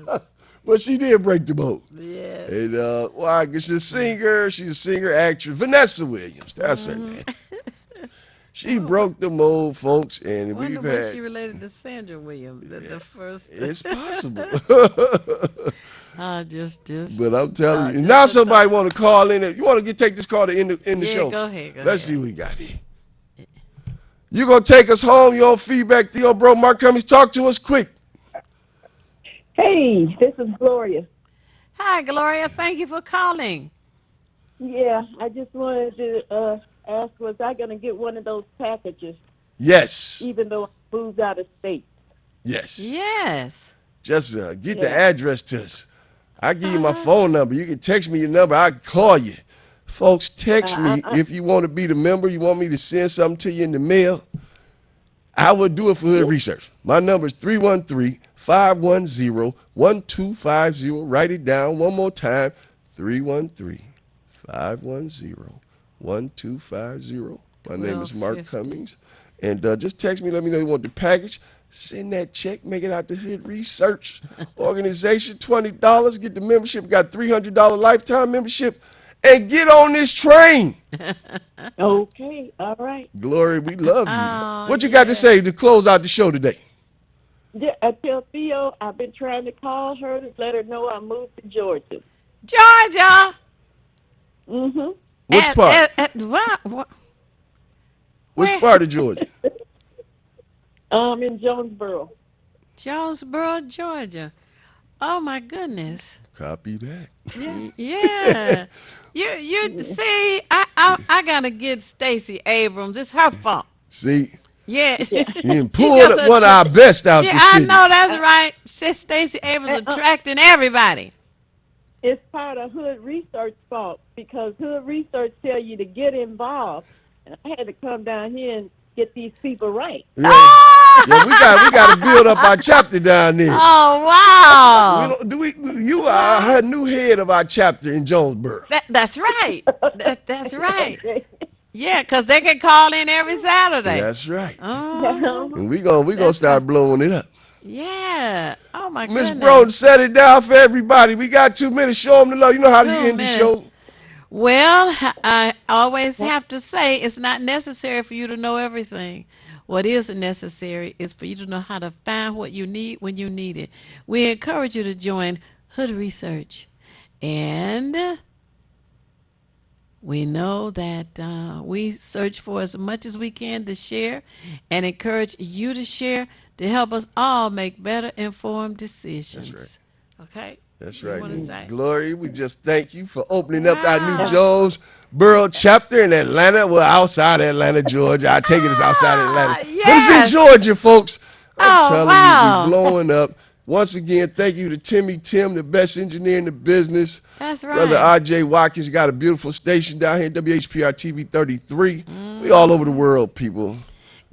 But she did break the mold. Yes. And, well, I guess she's a singer, actress. Vanessa Williams, that's her name. She broke the mold, folks, and Wonder we've what had. she related to Sandra Williams, the first. It's possible. Just. But I'm telling you, now somebody want to call in. You want to take this call to end the show? Go ahead. Let's see what we got here. You gonna take us home? You on feedback, Theo, bro? Mark Cummings, talk to us quick. Hey, this is Gloria. Hi, Gloria. Thank you for calling. Yeah, I just wanted to ask, was I going to get one of those packages? Yes. Even though I moved out of state? Yes. Yes. Just get the address to us. I'll give you my phone number. You can text me your number. I'll call you. Folks, text me if you want to be the member. You want me to send something to you in the mail. I will do it for Hood Research. My number is 313-5 313-510-1250. Write it down one more time, 313-510-1250. My name is Mark 1250. Cummings. And just text me, let me know you want the package. Send that check, make it out to Hood Research Organization, $20. Get the membership, got $300 lifetime membership, and get on this train. Okay, all right. Glory, we love you. Oh, What you got to say to close out the show today? Yeah, I tell Theo I've been trying to call her to let her know I moved to Georgia. Georgia. Mm-hmm. Which part? Which part of Georgia? In Jonesboro. Jonesboro, Georgia. Oh my goodness. Copy that. Yeah. You see, I gotta get Stacey Abrams. It's her fault. See? Yeah. You done She pulled just one of our best out the I city. know that's right. Stacey Abrams attracting everybody. It's part of Hood Research fault because Hood Research tell you to get involved, and I had to come down here and get these people right. Yeah, yeah, we got to build up our chapter down there. Oh wow! You are her new head of our chapter in Jonesboro. That's right. That's right. Yeah, because they can call in every Saturday. That's right. Oh. And we gonna start blowing it up. Yeah. Oh my Miss goodness. Broden, set it down for everybody. We got 2 minutes. Show them the love. You know how to end the show. Well, I always have to say it's not necessary for you to know everything. What is necessary is for you to know how to find what you need when you need it. We encourage you to join Hood Research. And we know that we search for as much as we can to share and encourage you to share to help us all make better informed decisions. That's right. Okay? That's You right. wanna say? Glory, we just thank you for opening up our new Jonesboro chapter in Atlanta. Well, outside Atlanta, Georgia. I take it it's outside Atlanta. But it's in Georgia, folks. I'm telling you, we're blowing up. Once again, thank you to Timmy Tim, the best engineer in the business. That's right. Brother R.J. Watkins, you got a beautiful station down here, WHPR TV 33. We all over the world, people.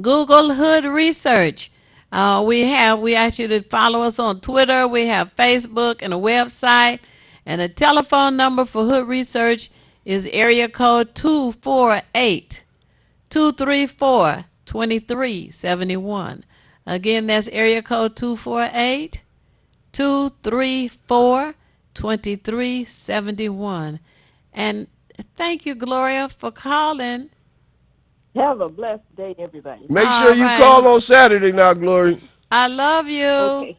Google Hood Research. We ask you to follow us on Twitter. We have Facebook and a website. And the telephone number for Hood Research is area code 248-234-2371. Again, that's area code 248-234-2371. And thank you, Gloria, for calling. Have a blessed day, everybody. Make sure you call on Saturday now, Glory. I love you. Okay.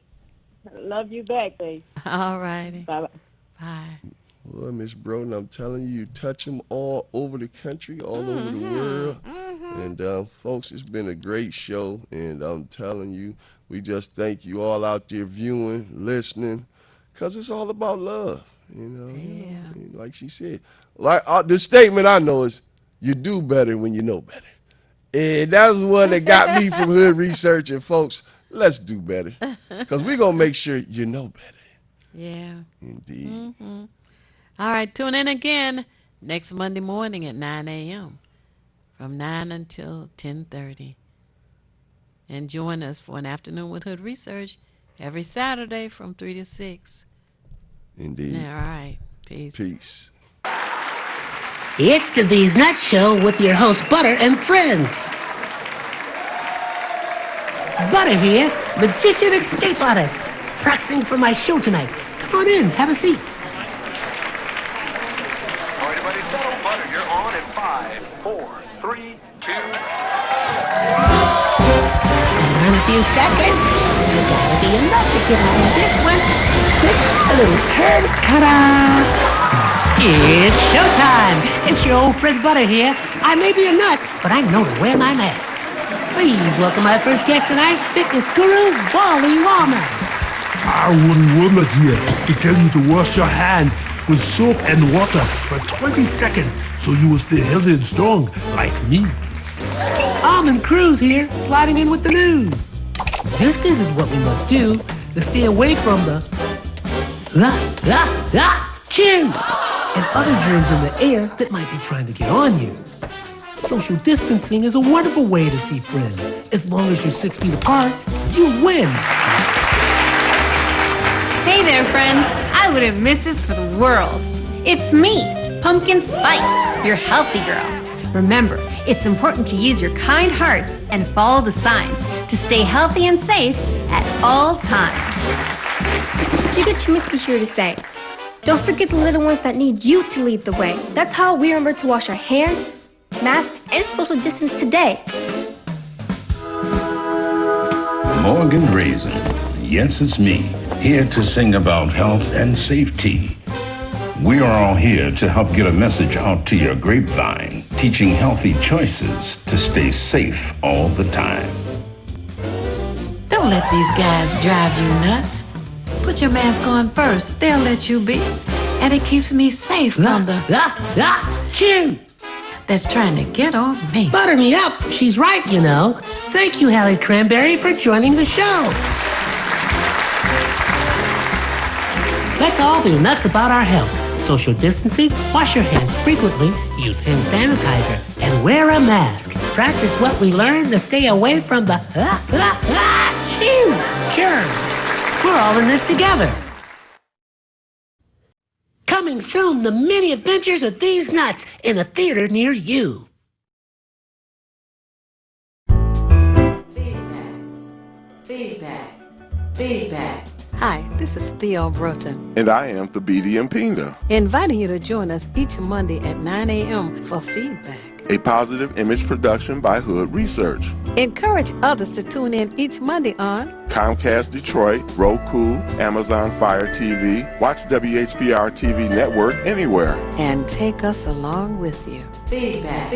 Love you back, babe. All righty. Bye-bye. Bye. Well, Miss Broden, I'm telling you, you touch them all over the country, all over the world. And, folks, it's been a great show. And I'm telling you, we just thank you all out there viewing, listening, because it's all about love. You know, like she said. Like the statement I know is, you do better when you know better. And that was one that got me from Hood Research. And, folks, let's do better, because we're going to make sure you know better. Yeah. Indeed. All right, tune in again next Monday morning at 9 a.m. from 9 until 10:30. And join us for an afternoon with Hood Research every Saturday from 3 to 6. Indeed. All right. Peace. Peace. It's the These Nuts Show with your host, Butter and friends. Butter here, magician escape artist, practicing for my show tonight. Come on in, have a seat. All right, everybody, settle. Butter, you're on in 5, 4, 3, 2. In a few seconds, you gotta be enough to get out of this one. Twist a little turn, ta-da! It's showtime! It's your old friend Butter here. I may be a nut, but I know to wear my mask. Please welcome my first guest tonight, fitness guru, Wally Womack. Wally Womack here to tell you to wash your hands with soap and water for 20 seconds so you will stay healthy and strong like me. Almond Cruz here, sliding in with the news. Distance is what we must do to stay away from the chew and other germs in the air that might be trying to get on you. Social distancing is a wonderful way to see friends. As long as you're 6 feet apart, you win. Hey there, friends. I wouldn't miss this for the world. It's me, Pumpkin Spice, your healthy girl. Remember, it's important to use your kind hearts and follow the signs to stay healthy and safe at all times. Chica Chiminsky here to say, don't forget the little ones that need you to lead the way. That's how we remember to wash our hands, mask, and social distance today. Morgan Raisin. Yes, it's me, here to sing about health and safety. We are all here to help get a message out to your grapevine, teaching healthy choices to stay safe all the time. Don't let these guys drive you nuts. Put your mask on first. They'll let you be. And it keeps me safe from the... June! That's trying to get on me. Butter me up. She's right, you know. Thank you, Hallie Cranberry, for joining the show. Let's all be nuts about our health. Social distancing, wash your hands frequently, use hand sanitizer, and wear a mask. Practice what we learned to stay away from the germs. We're all in this together. Coming soon, the many adventures of these nuts in a theater near you. Feedback. Hi, this is Theo Broughton, And I am Thabiti Mpinga, inviting you to join us each Monday at 9 a.m. for Feedback. a positive image production by Hood Research. Encourage others to tune in each Monday on Comcast Detroit, Roku, Amazon Fire TV, watch WHPR TV Network anywhere. and take us along with you. Feedback.